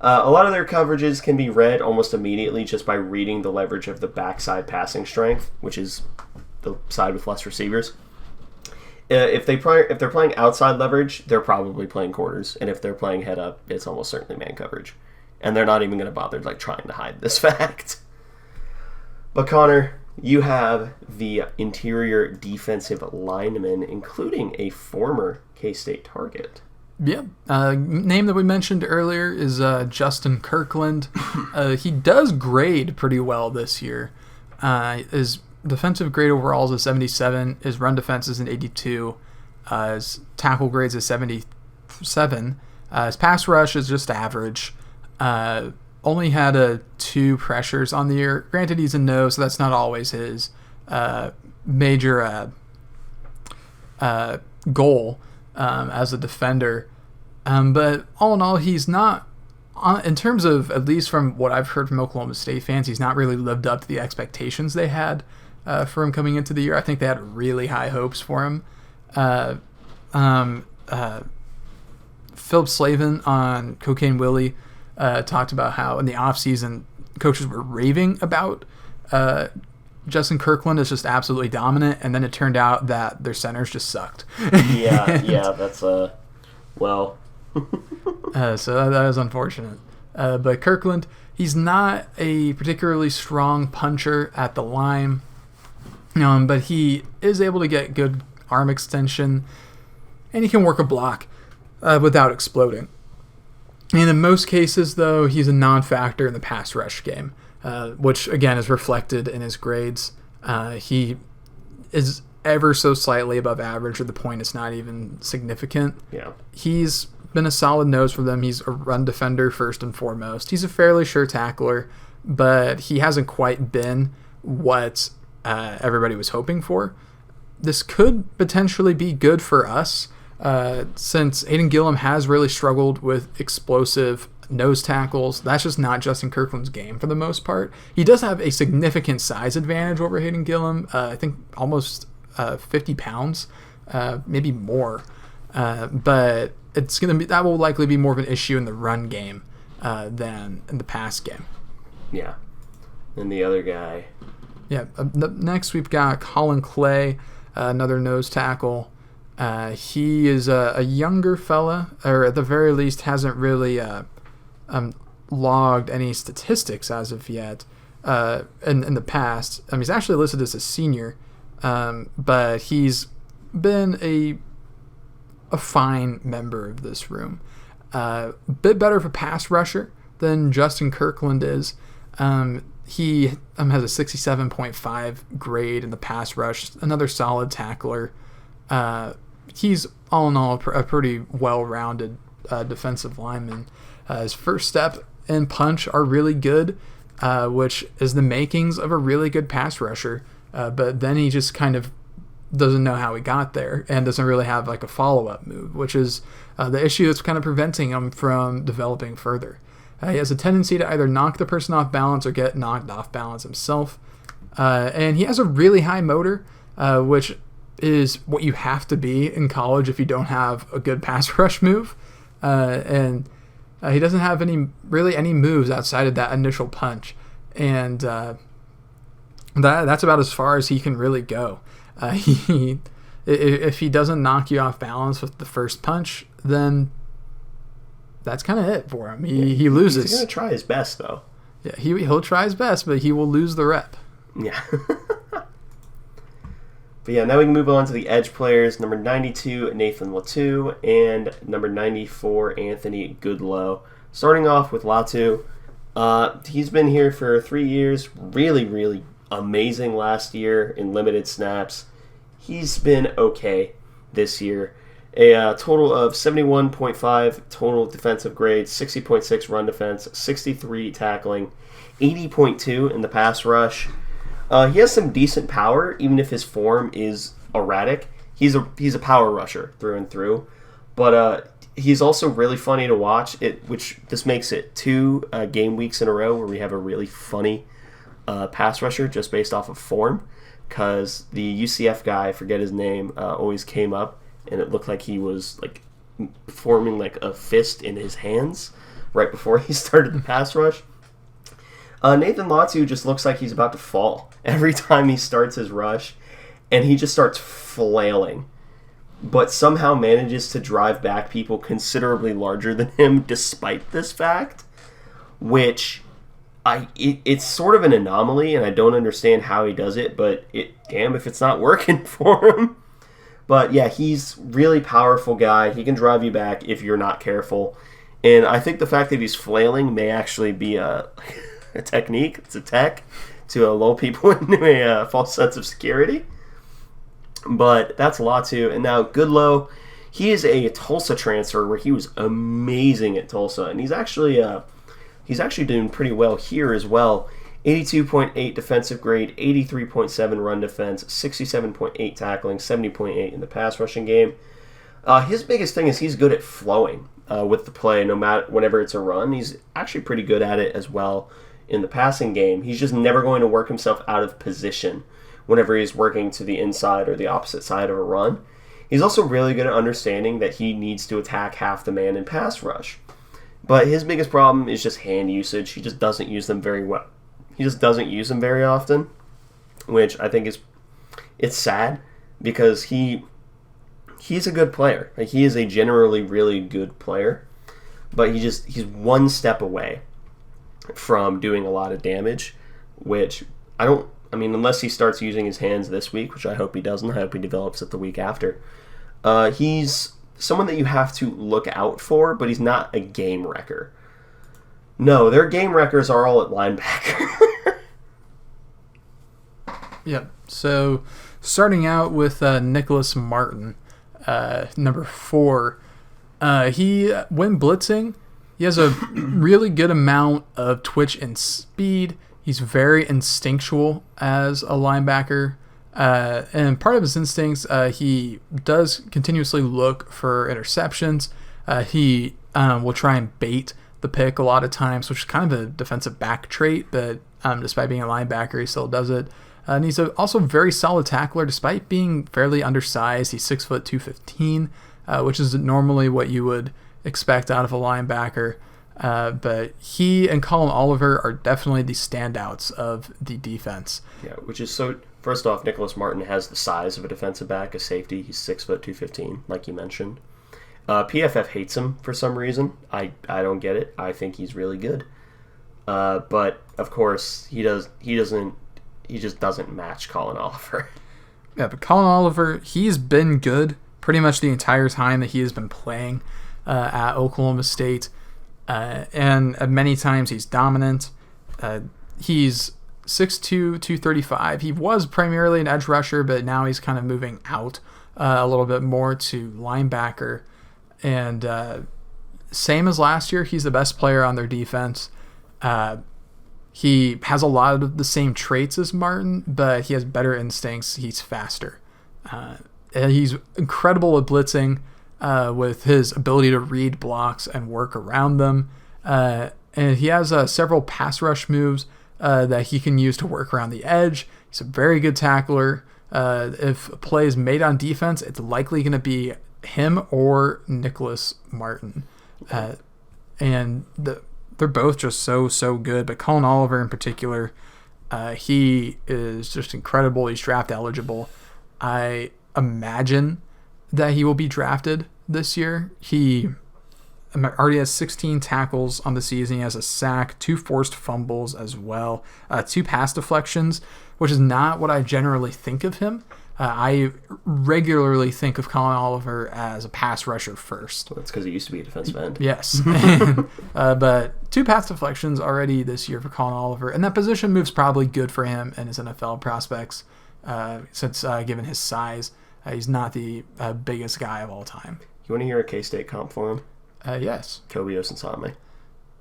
A lot of their coverages can be read almost immediately just by reading the leverage of the backside passing strength, which is the side with less receivers. If they're playing outside leverage, they're probably playing quarters, and if they're playing head up, it's almost certainly man coverage, and they're not even going to bother trying to hide this fact. But Connor, you have the interior defensive lineman, including a former K-State target. Yeah, name that we mentioned earlier is Justin Kirkland. He does grade pretty well this year. His defensive grade overall is a 77. His run defense is an 82. His tackle grades is 77. His pass rush is just average. Only had 2 pressures on the year. Granted, he's a no, so that's not always his major goal as a defender. But all in all, he's not, in terms of, at least from what I've heard from Oklahoma State fans, he's not really lived up to the expectations they had for him coming into the year. I think they had really high hopes for him. Philip Slavin on Cocaine Willie talked about how in the offseason coaches were raving about Justin Kirkland is just absolutely dominant, and then it turned out that their centers just sucked. yeah, that's well. So that was unfortunate. But Kirkland, he's not a particularly strong puncher at the line, but he is able to get good arm extension, and he can work a block without exploding. And in most cases, though, he's a non-factor in the pass rush game, which, again, is reflected in his grades. He is ever so slightly above average, or the point it's not even significant. Yeah. He's been a solid nose for them. He's a run defender first and foremost. He's a fairly sure tackler, but he hasn't quite been what everybody was hoping for. This could potentially be good for us, since Aiden Gillum has really struggled with explosive nose tackles. That's just not Justin Kirkland's game for the most part. He does have a significant size advantage over Aiden Gillum. I think almost 50 pounds, maybe more. But that will likely be more of an issue in the run game than in the pass game. Yeah. And the other guy. Yeah. Next we've got Colin Clay, another nose tackle. He is a younger fella, or at the very least hasn't really logged any statistics as of yet in the past. He's actually listed as a senior, but he's been a fine member of this room. A bit better of a pass rusher than Justin Kirkland is. He has a 67.5 grade in the pass rush, another solid tackler. He's all in all a pretty well-rounded defensive lineman. His first step and punch are really good. which is the makings of a really good pass rusher. But then he just kind of doesn't know how he got there and doesn't really have like a follow-up move, which is the issue that's kind of preventing him from developing further. He has a tendency to either knock the person off balance or get knocked off balance himself. And he has a really high motor, which is what you have to be in college if you don't have a good pass rush move. And he doesn't have any moves outside of that initial punch. And that's about as far as he can really go. If he doesn't knock you off balance with the first punch, then that's kind of it for him. He loses. He's going to try his best, though. Yeah, he'll try his best, but he will lose the rep. Yeah. But yeah, now we can move on to the edge players. Number 92, Nathan Latu, and number 94, Anthony Goodlow. Starting off with Latu, he's been here for 3 years. Really, really amazing last year in limited snaps. He's been okay this year. A total of 71.5 total defensive grades, 60.6 run defense, 63 tackling, 80.2 in the pass rush. He has some decent power, even if his form is erratic. He's a power rusher through and through, but he's also really funny to watch. Which this makes it 2 game weeks in a row where we have a really funny pass rusher just based off of form, because the UCF guy, I forget his name, always came up and it looked like he was like forming like a fist in his hands right before he started the pass rush. Nathan Latu just looks like he's about to fall every time he starts his rush, and he just starts flailing, but somehow manages to drive back people considerably larger than him despite this fact, which it's sort of an anomaly, and I don't understand how he does it, but damn if it's not working for him. But yeah, he's really powerful guy. He can drive you back if you're not careful, and I think the fact that he's flailing may actually be a technique. It's a tech to lull people into a false sense of security. But that's Latu. And now Goodlow, he is a Tulsa transfer where he was amazing at Tulsa, and he's actually doing pretty well here as well. 82.8 defensive grade, 83.7 run defense, 67.8 tackling, 70.8 in the pass rushing game. His biggest thing is he's good at flowing with the play, no matter whenever it's a run. He's actually pretty good at it as well in the passing game. He's just never going to work himself out of position whenever he's working to the inside or the opposite side of a run. He's also really good at understanding that he needs to attack half the man in pass rush. But his biggest problem is just hand usage. He just doesn't use them very well. He just doesn't use them very often, which I think it's sad, because he's a good player. Like, he is a generally really good player, but he's one step away from doing a lot of damage, which unless he starts using his hands this week, which I hope he doesn't. I hope he develops it the week after. He's someone that you have to look out for, but he's not a game wrecker. No, their game wreckers are all at linebacker. Yep. So starting out with Nicholas Martin, number 4. When blitzing, he has a really good amount of twitch and speed. He's very instinctual as a linebacker. And part of his instincts, he does continuously look for interceptions. He will try and bait the pick a lot of times, which is kind of a defensive back trait, but despite being a linebacker, he still does it. And he's also a very solid tackler, despite being fairly undersized. He's 6 foot 215, which is normally what you would expect out of a linebacker. But he and Colin Oliver are definitely the standouts of the defense. Yeah, which is so. First off, Nicholas Martin has the size of a defensive back, a safety. He's 6 foot 215, like you mentioned. PFF hates him for some reason. I don't get it. I think he's really good. But of course he just doesn't match Colin Oliver. Yeah, but Colin Oliver, he's been good pretty much the entire time that he has been playing at Oklahoma State. And many times he's dominant. He's 6'2", 235. He was primarily an edge rusher, but now he's kind of moving out a little bit more to linebacker. And same as last year, he's the best player on their defense. He has a lot of the same traits as Martin, but he has better instincts. He's faster. And he's incredible at blitzing with his ability to read blocks and work around them. And he has several pass rush moves that he can use to work around the edge. He's a very good tackler. If a play is made on defense, it's likely going to be him or Nicholas Martin. And they're both just so good. But Colin Oliver in particular, he is just incredible. He's draft eligible. I imagine that he will be drafted this year. He already has 16 tackles on the season. He has a sack, 2 forced fumbles as well, 2 pass deflections, which is not what I generally think of him. I regularly think of Colin Oliver as a pass rusher first. Well, that's because he used to be a defensive end. Yes. But 2 pass deflections already this year for Colin Oliver. And that position move's probably good for him and his NFL prospects since given his size. He's not the biggest guy of all time. You want to hear a K-State comp for him? Yes. Kobe Osunsame.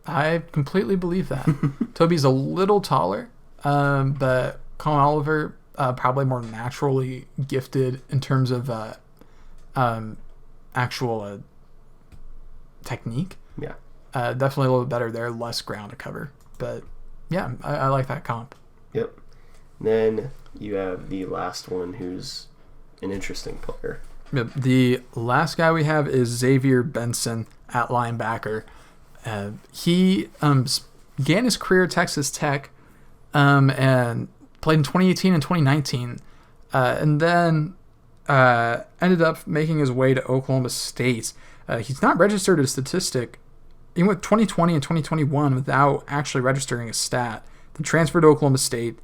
I completely believe that. Toby's a little taller, but Colin Oliver probably more naturally gifted in terms of actual technique. Yeah. Definitely a little bit better there, less ground to cover. But yeah, I like that comp. Yep. Then you have the last one who's an interesting player. Yep. The last guy we have is Xavier Benson at linebacker. He began his career at Texas Tech and played in 2018 and 2019, and then ended up making his way to Oklahoma State. He's not registered as a statistic. He went 2020 and 2021 without actually registering a stat. Then transferred to Oklahoma State,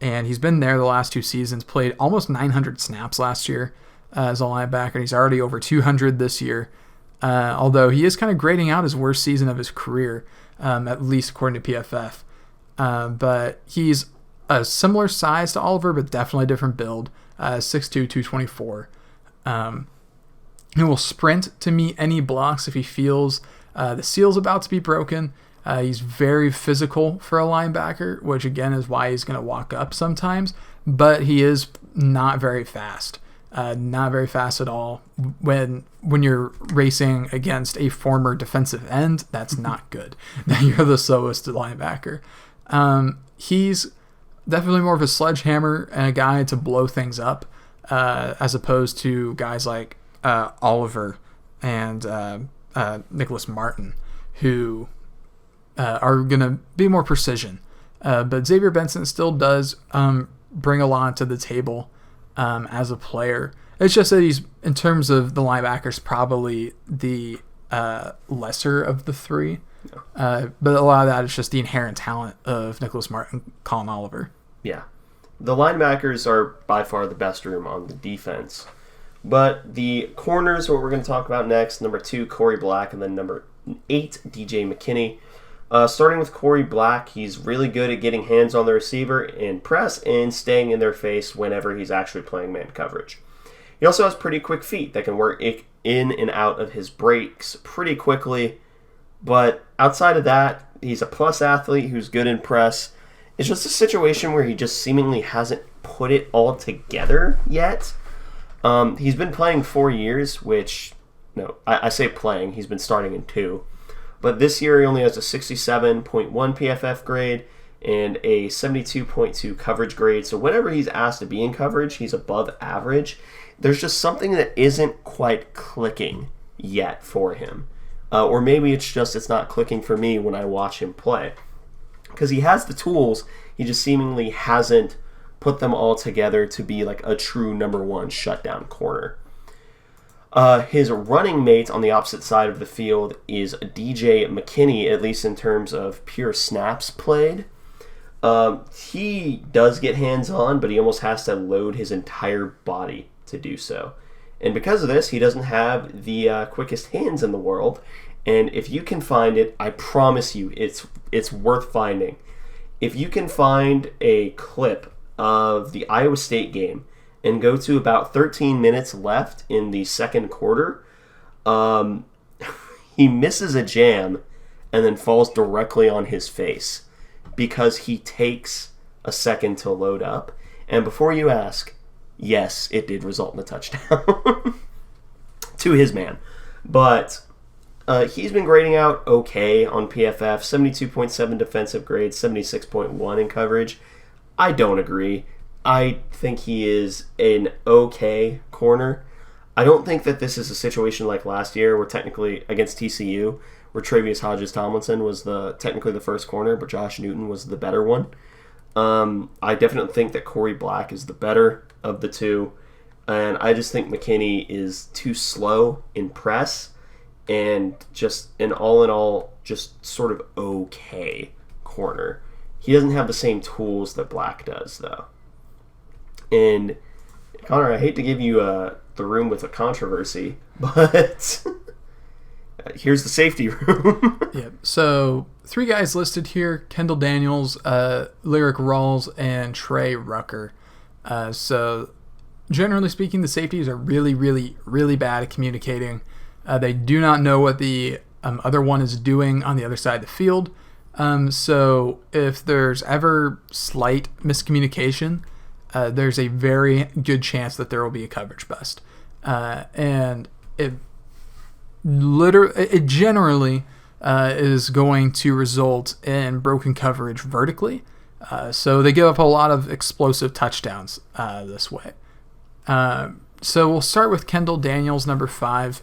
and he's been there the last 2 seasons, played almost 900 snaps last year as a linebacker. He's already over 200 this year, although he is kind of grading out his worst season of his career, at least according to PFF. But he's a similar size to Oliver, but definitely a different build, 6'2", 224. He will sprint to meet any blocks if he feels the seal's about to be broken. He's very physical for a linebacker, which again is why he's going to walk up sometimes, but he is not very fast. Not very fast at all. When you're racing against a former defensive end, that's not good. You're the slowest linebacker. He's definitely more of a sledgehammer and a guy to blow things up, as opposed to guys like Oliver and Nicholas Martin, who are going to be more precision. But Xavier Benson still does bring a lot to the table as a player. It's just that he's, in terms of the linebackers, probably the lesser of the 3. But a lot of that is just the inherent talent of Nicholas Martin, Colin Oliver. Yeah. The linebackers are by far the best room on the defense. But the corners, what we're going to talk about next, number 2, Corey Black, and then number 8, DJ McKinney. Starting with Corey Black, he's really good at getting hands on the receiver and press and staying in their face whenever he's actually playing man coverage. He also has pretty quick feet that can work in and out of his breaks pretty quickly. But outside of that, he's a plus athlete who's good in press. It's just a situation where he just seemingly hasn't put it all together yet. He's been playing 4 years, which, no, I say playing. He's been starting in 2. But this year he only has a 67.1 PFF grade and a 72.2 coverage grade. So whenever he's asked to be in coverage, he's above average. There's just something that isn't quite clicking yet for him. Or maybe it's not clicking for me when I watch him play. Because he has the tools, he just seemingly hasn't put them all together to be like a true number 1 shutdown corner. His running mate on the opposite side of the field is DJ McKinney, at least in terms of pure snaps played. He does get hands-on, but he almost has to load his entire body to do so. And because of this, he doesn't have the quickest hands in the world. And if you can find it, I promise you, it's worth finding. If you can find a clip of the Iowa State game and go to about 13 minutes left in the second quarter, he misses a jam and then falls directly on his face. because he takes a second to load up. And before you ask, yes, it did result in a touchdown to his man. But he's been grading out okay on PFF, 72.7 defensive grade, 76.1 in coverage. I don't agree. I think he is an okay corner. I don't think that this is a situation like last year where technically against TCU, where Travius Hodges-Tomlinson was technically the first corner, but Josh Newton was the better one. I definitely think that Corey Black is the better of the two, and I just think McKinney is too slow in press and just in all, just sort of okay corner. He doesn't have the same tools that Black does, though. And Connor, I hate to give you the room with a controversy, but here's the safety room. Yeah. So 3 guys listed here: Kendall Daniels, Lyric Rawls, and Trey Rucker. So generally speaking, the safeties are really, really, really bad at communicating. They do not know what the other one is doing on the other side of the field. So if there's ever slight miscommunication, there's a very good chance that there will be a coverage bust. And it generally is going to result in broken coverage vertically. So they give up a lot of explosive touchdowns this way. So we'll start with Kendall Daniels, number 5.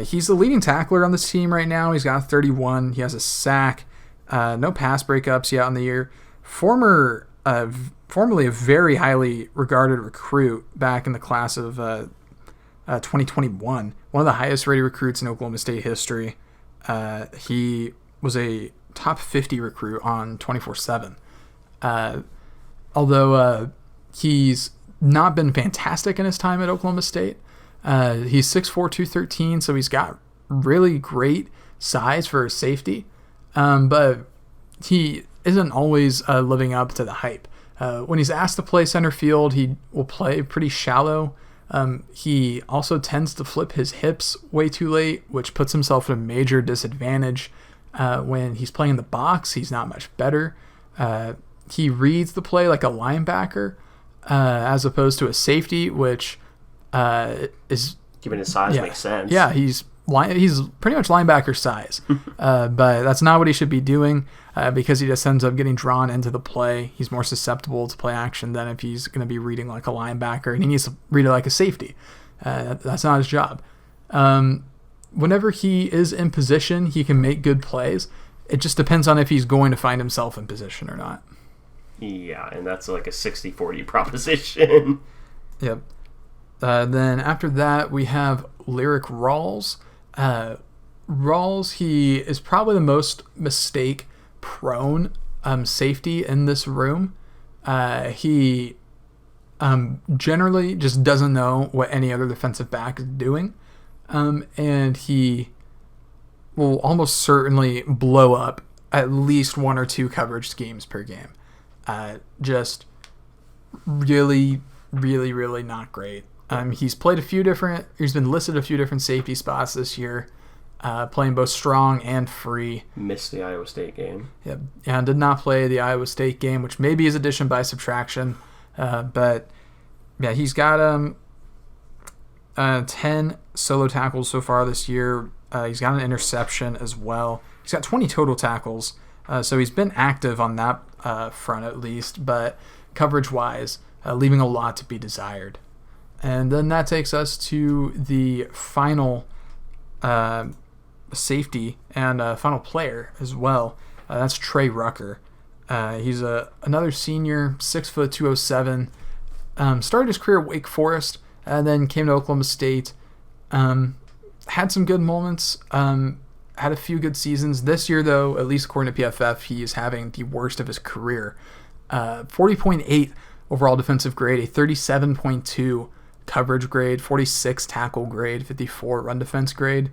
He's the leading tackler on this team right now. He's got 31. He has a sack. No pass breakups yet on the year. Formerly a very highly regarded recruit back in the class of 2021. One of the highest rated recruits in Oklahoma State history. He was a top 50 recruit on 24/7. Although he's not been fantastic in his time at Oklahoma State. He's 6'4", 213, so he's got really great size for a safety. But he isn't always living up to the hype. When he's asked to play center field, he will play pretty shallow. He also tends to flip his hips way too late, which puts himself at a major disadvantage. When he's playing in the box, he's not much better. He reads the play like a linebacker, as opposed to a safety, which is... Given his size, makes sense. Yeah, he's pretty much linebacker size, but that's not what he should be doing because he just ends up getting drawn into the play. He's more susceptible to play action than if he's going to be reading like a linebacker, and he needs to read it like a safety. That's not his job. Whenever he is in position, he can make good plays. It just depends on if he's going to find himself in position or not. Yeah, and that's like a 60-40 proposition. Yep. Then after that, we have Lyric Rawls. Rawls, he is probably the most mistake-prone safety in this room. He generally just doesn't know what any other defensive back is doing. And he will almost certainly blow up at least 1 or 2 coverage schemes per game. Just really, really, really not great. He's been listed a few different safety spots this year, playing both strong and free. Missed the Iowa State game. Yep. And did not play the Iowa State game, which maybe is addition by subtraction. But yeah, he's got 10 solo tackles so far this year. He's got an interception as well. He's got 20 total tackles. So he's been active on that front at least, but coverage-wise, leaving a lot to be desired. And then that takes us to the final safety and final player as well. That's Trey Rucker. He's another senior, 6', 207. Started his career at Wake Forest and then came to Oklahoma State. Had some good moments. Had a few good seasons. This year, though, at least according to PFF, he is having the worst of his career. 40.8 overall defensive grade, a 37.2 coverage grade, 46 tackle grade, 54 run defense grade.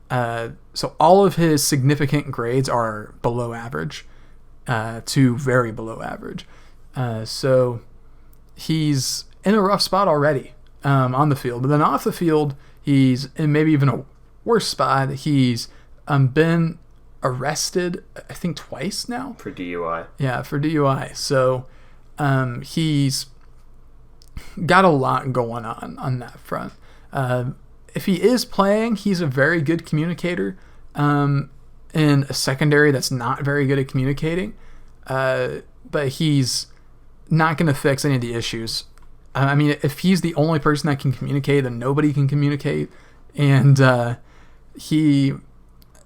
So all of his significant grades are below average to very below average. So he's in a rough spot already on the field. But then off the field, he's in maybe even a worse spot. He's been arrested, I think, twice now. For DUI. Yeah, for DUI. So he's got a lot going on that front. If he is playing, he's a very good communicator in a secondary that's not very good at communicating. But he's not going to fix any of the issues. I mean, if he's the only person that can communicate, then nobody can communicate. And he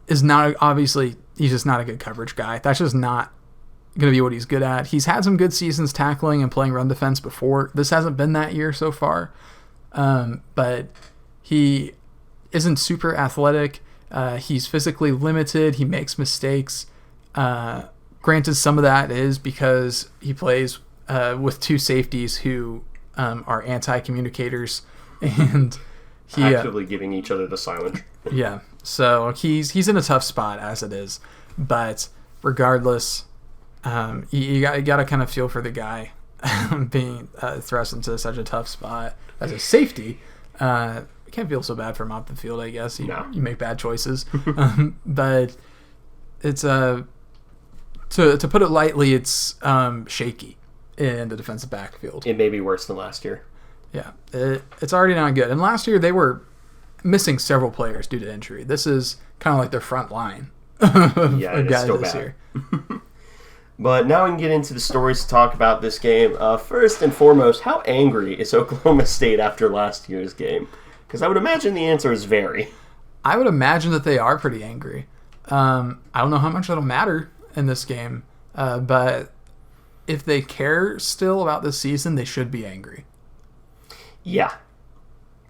is not, obviously, he's just not a good coverage guy. That's just not going to be what he's good at. He's had some good seasons tackling and playing run defense before. This hasn't been that year so far. But he isn't super athletic. He's physically limited. He makes mistakes. Granted, some of that is because he plays with two safeties who are anti-communicators, and he actively giving each other the silent. Yeah, so he's in a tough spot as it is. But regardless, you got to kind of feel for the guy being thrust into such a tough spot as a safety. I can't feel so bad for him off the field, I guess. You make bad choices. But it's to put it lightly, it's shaky in the defensive backfield. It may be worse than last year. Yeah, it's already not good. And last year they were missing several players due to injury. This is kind of like their front line of guys still this bad. year. But now we can get into the stories to talk about this game. First and foremost, how angry is Oklahoma State after last year's game? Because I would imagine the answer is very. I would imagine that they are pretty angry. I don't know how much that'll matter in this game, but if they care still about this season, they should be angry. Yeah.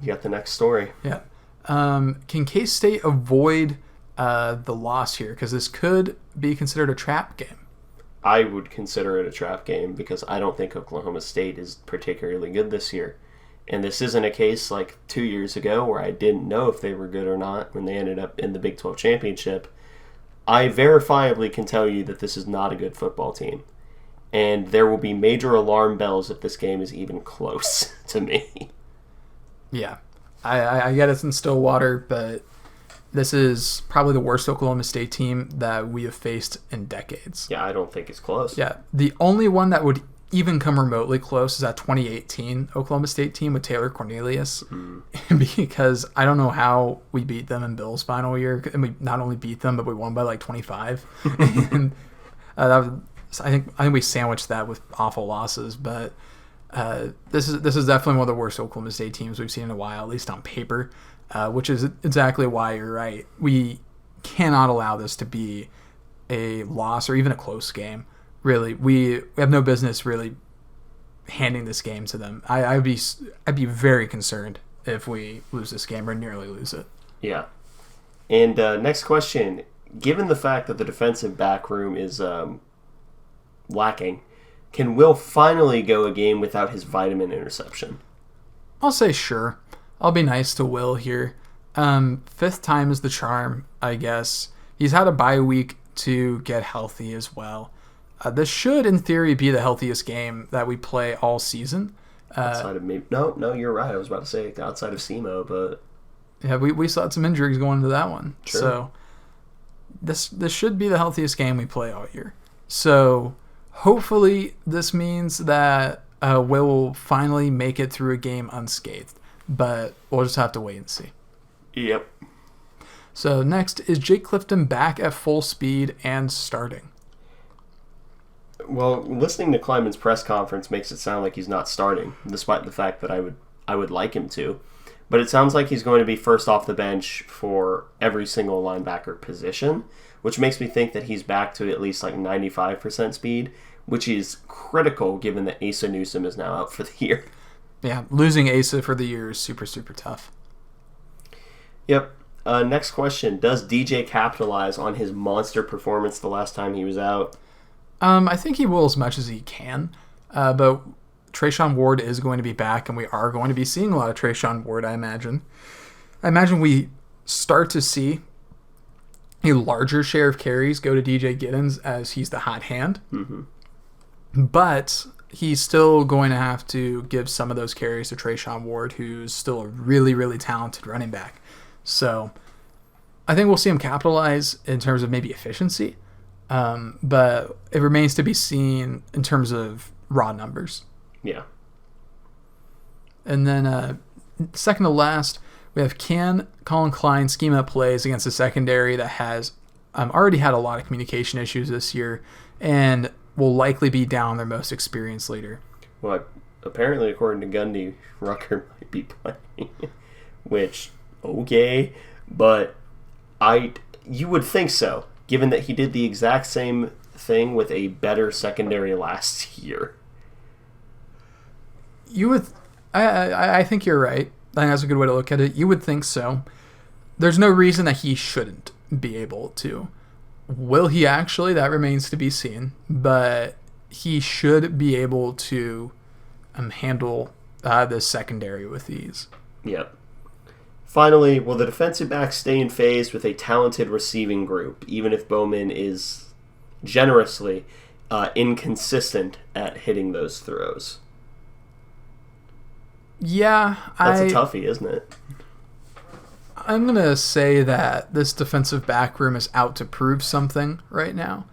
You got the next story. Yeah. Can K-State avoid the loss here? Because this could be considered a trap game. I would consider it a trap game because I don't think Oklahoma State is particularly good this year. And this isn't a case like 2 years ago where I didn't know if they were good or not when they ended up in the Big 12 championship. I verifiably can tell you that this is not a good football team. And there will be major alarm bells if this game is even close to me. Yeah. I get it's in Stillwater, but this is probably the worst Oklahoma State team that we have faced in decades. Yeah, I don't think it's close. Yeah. The only one that would even come remotely close is that 2018 Oklahoma State team with Taylor Cornelius. Because I don't know how we beat them in Bill's final year. And we not only beat them, but we won by like 25. And I think we sandwiched that with awful losses, but this is definitely one of the worst Oklahoma State teams we've seen in a while, at least on paper, which is exactly why you're right. We cannot allow this to be a loss or even a close game. Really, we have no business really handing this game to them. I'd be very concerned if we lose this game or nearly lose it. Yeah. And next question: given the fact that the defensive back room is lacking, can Will finally go a game without his vitamin interception? I'll say sure. I'll be nice to Will here. Fifth time is the charm, I guess. He's had a bye week to get healthy as well. This should, in theory, be the healthiest game that we play all season. Outside of me, no, you're right. I was about to say outside of SEMO, but yeah, we still had some injuries going into that one. Sure. So this should be the healthiest game we play all year. So hopefully this means that we'll finally make it through a game unscathed. But we'll just have to wait and see. Yep. So next, is Jake Clifton back at full speed and starting? Well, listening to Kleiman's press conference makes it sound like he's not starting, despite the fact that I would like him to. But it sounds like he's going to be first off the bench for every single linebacker position, which makes me think that he's back to at least like 95% speed, which is critical given that Asa Newsom is now out for the year. Yeah, losing Asa for the year is super, super tough. Yep. Next question. Does DJ capitalize on his monster performance the last time he was out? I think he will as much as he can, but Trayshawn Ward is going to be back, and we are going to be seeing a lot of Trayshawn Ward, I imagine. I imagine we start to see a larger share of carries go to DJ Giddens as he's the hot hand. Mm-hmm. But he's still going to have to give some of those carries to Trayshawn Ward, who's still a really, really talented running back. So I think we'll see them capitalize in terms of maybe efficiency, but it remains to be seen in terms of raw numbers. Yeah. And then second to last, we have can Colin Klein scheme up plays against a secondary that has already had a lot of communication issues this year and will likely be down their most experienced leader. Well, apparently, according to Gundy, Rucker might be playing, which, okay, but you would think so, given that he did the exact same thing with a better secondary last year. You would, I think you're right. I think that's a good way to look at it. You would think so. There's no reason that he shouldn't be able to. Will he actually? That remains to be seen. But he should be able to handle the secondary with ease. Yep. Finally, will the defensive backs stay in phase with a talented receiving group, even if Bowman is generously inconsistent at hitting those throws? Yeah. That's a toughie, isn't it? I'm going to say that this defensive back room is out to prove something right now.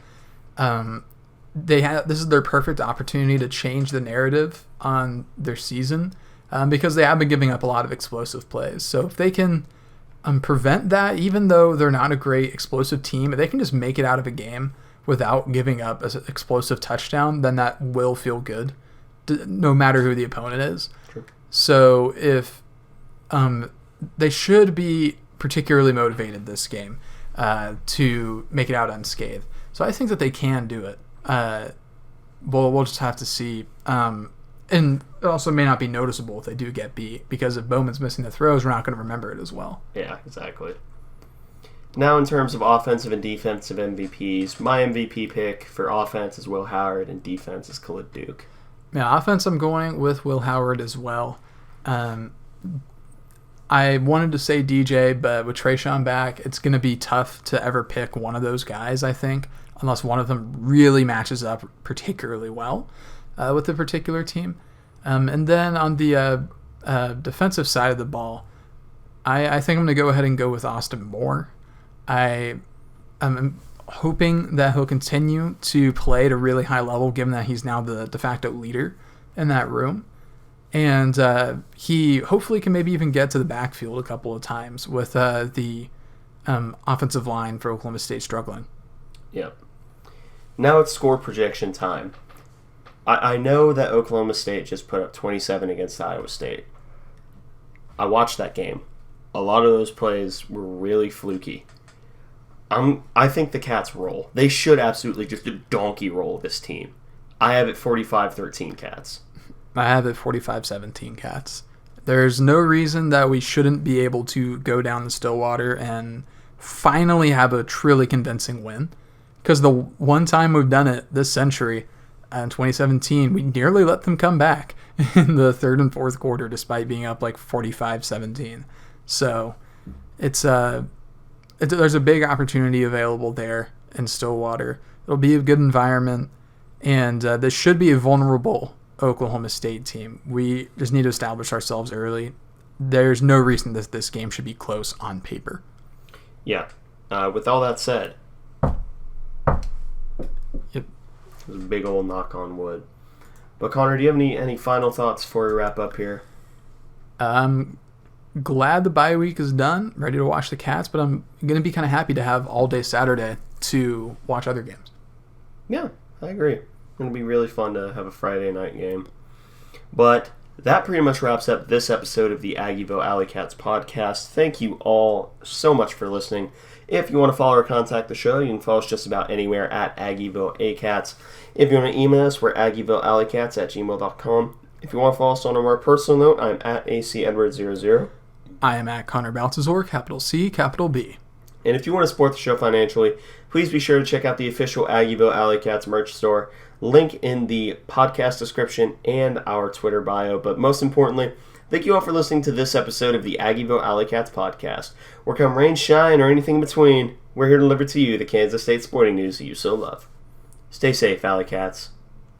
This is their perfect opportunity to change the narrative on their season because they have been giving up a lot of explosive plays. So if they can prevent that, even though they're not a great explosive team, if they can just make it out of a game without giving up an explosive touchdown, then that will feel good, no matter who the opponent is. True. So if they should be particularly motivated this game to make it out unscathed. So I think that they can do it. We'll just have to see. And it also may not be noticeable if they do get beat, because if Bowman's missing the throws, we're not going to remember it as well. Yeah, exactly. Now in terms of offensive and defensive MVPs, my MVP pick for offense is Will Howard and defense is Khalid Duke. Yeah, offense I'm going with Will Howard as well. I wanted to say DJ, but with Trayshawn back, it's going to be tough to ever pick one of those guys, I think, unless one of them really matches up particularly well with the particular team. And then on the defensive side of the ball, I think I'm going to go ahead and go with Austin Moore. I'm hoping that he'll continue to play at a really high level, given that he's now the de facto leader in that room. And he hopefully can maybe even get to the backfield a couple of times with the offensive line for Oklahoma State struggling. Yep. Now it's score projection time. I know that Oklahoma State just put up 27 against Iowa State. I watched that game. A lot of those plays were really fluky. I think the Cats roll. They should absolutely just donkey roll this team. I have it 45-13 Cats. I have it 45-17 Cats. There's no reason that we shouldn't be able to go down the Stillwater and finally have a truly convincing win. Because the one time we've done it this century, in 2017, we nearly let them come back in the third and fourth quarter despite being up like 45-17. So there's a big opportunity available there in Stillwater. It'll be a good environment, and this should be a vulnerable Oklahoma State team. We just need to establish ourselves early. There's no reason that this game should be close on paper. Yeah. With all that said, yep, it was a big old knock on wood. But Connor, do you have any final thoughts before we wrap up here? I'm glad the bye week is done, ready to watch the Cats, but I'm going to be kind of happy to have all day Saturday to watch other games. Yeah, I agree. It's going to be really fun to have a Friday night game. But that pretty much wraps up this episode of the Aggieville Alleycats podcast. Thank you all so much for listening. If you want to follow or contact the show, you can follow us just about anywhere at Aggieville Alleycats. If you want to email us, we're AggievilleAlleycats@gmail.com. If you want to follow us on a more personal note, I'm at ACEdward00. I am at Connor Baltazar, capital C, capital B. And if you want to support the show financially, please be sure to check out the official Aggieville Alleycats merch store. Link in the podcast description and our Twitter bio. But most importantly, thank you all for listening to this episode of the Aggieville Alleycats podcast. Where come rain, shine, or anything in between, we're here to deliver to you the Kansas State sporting news that you so love. Stay safe, Alleycats.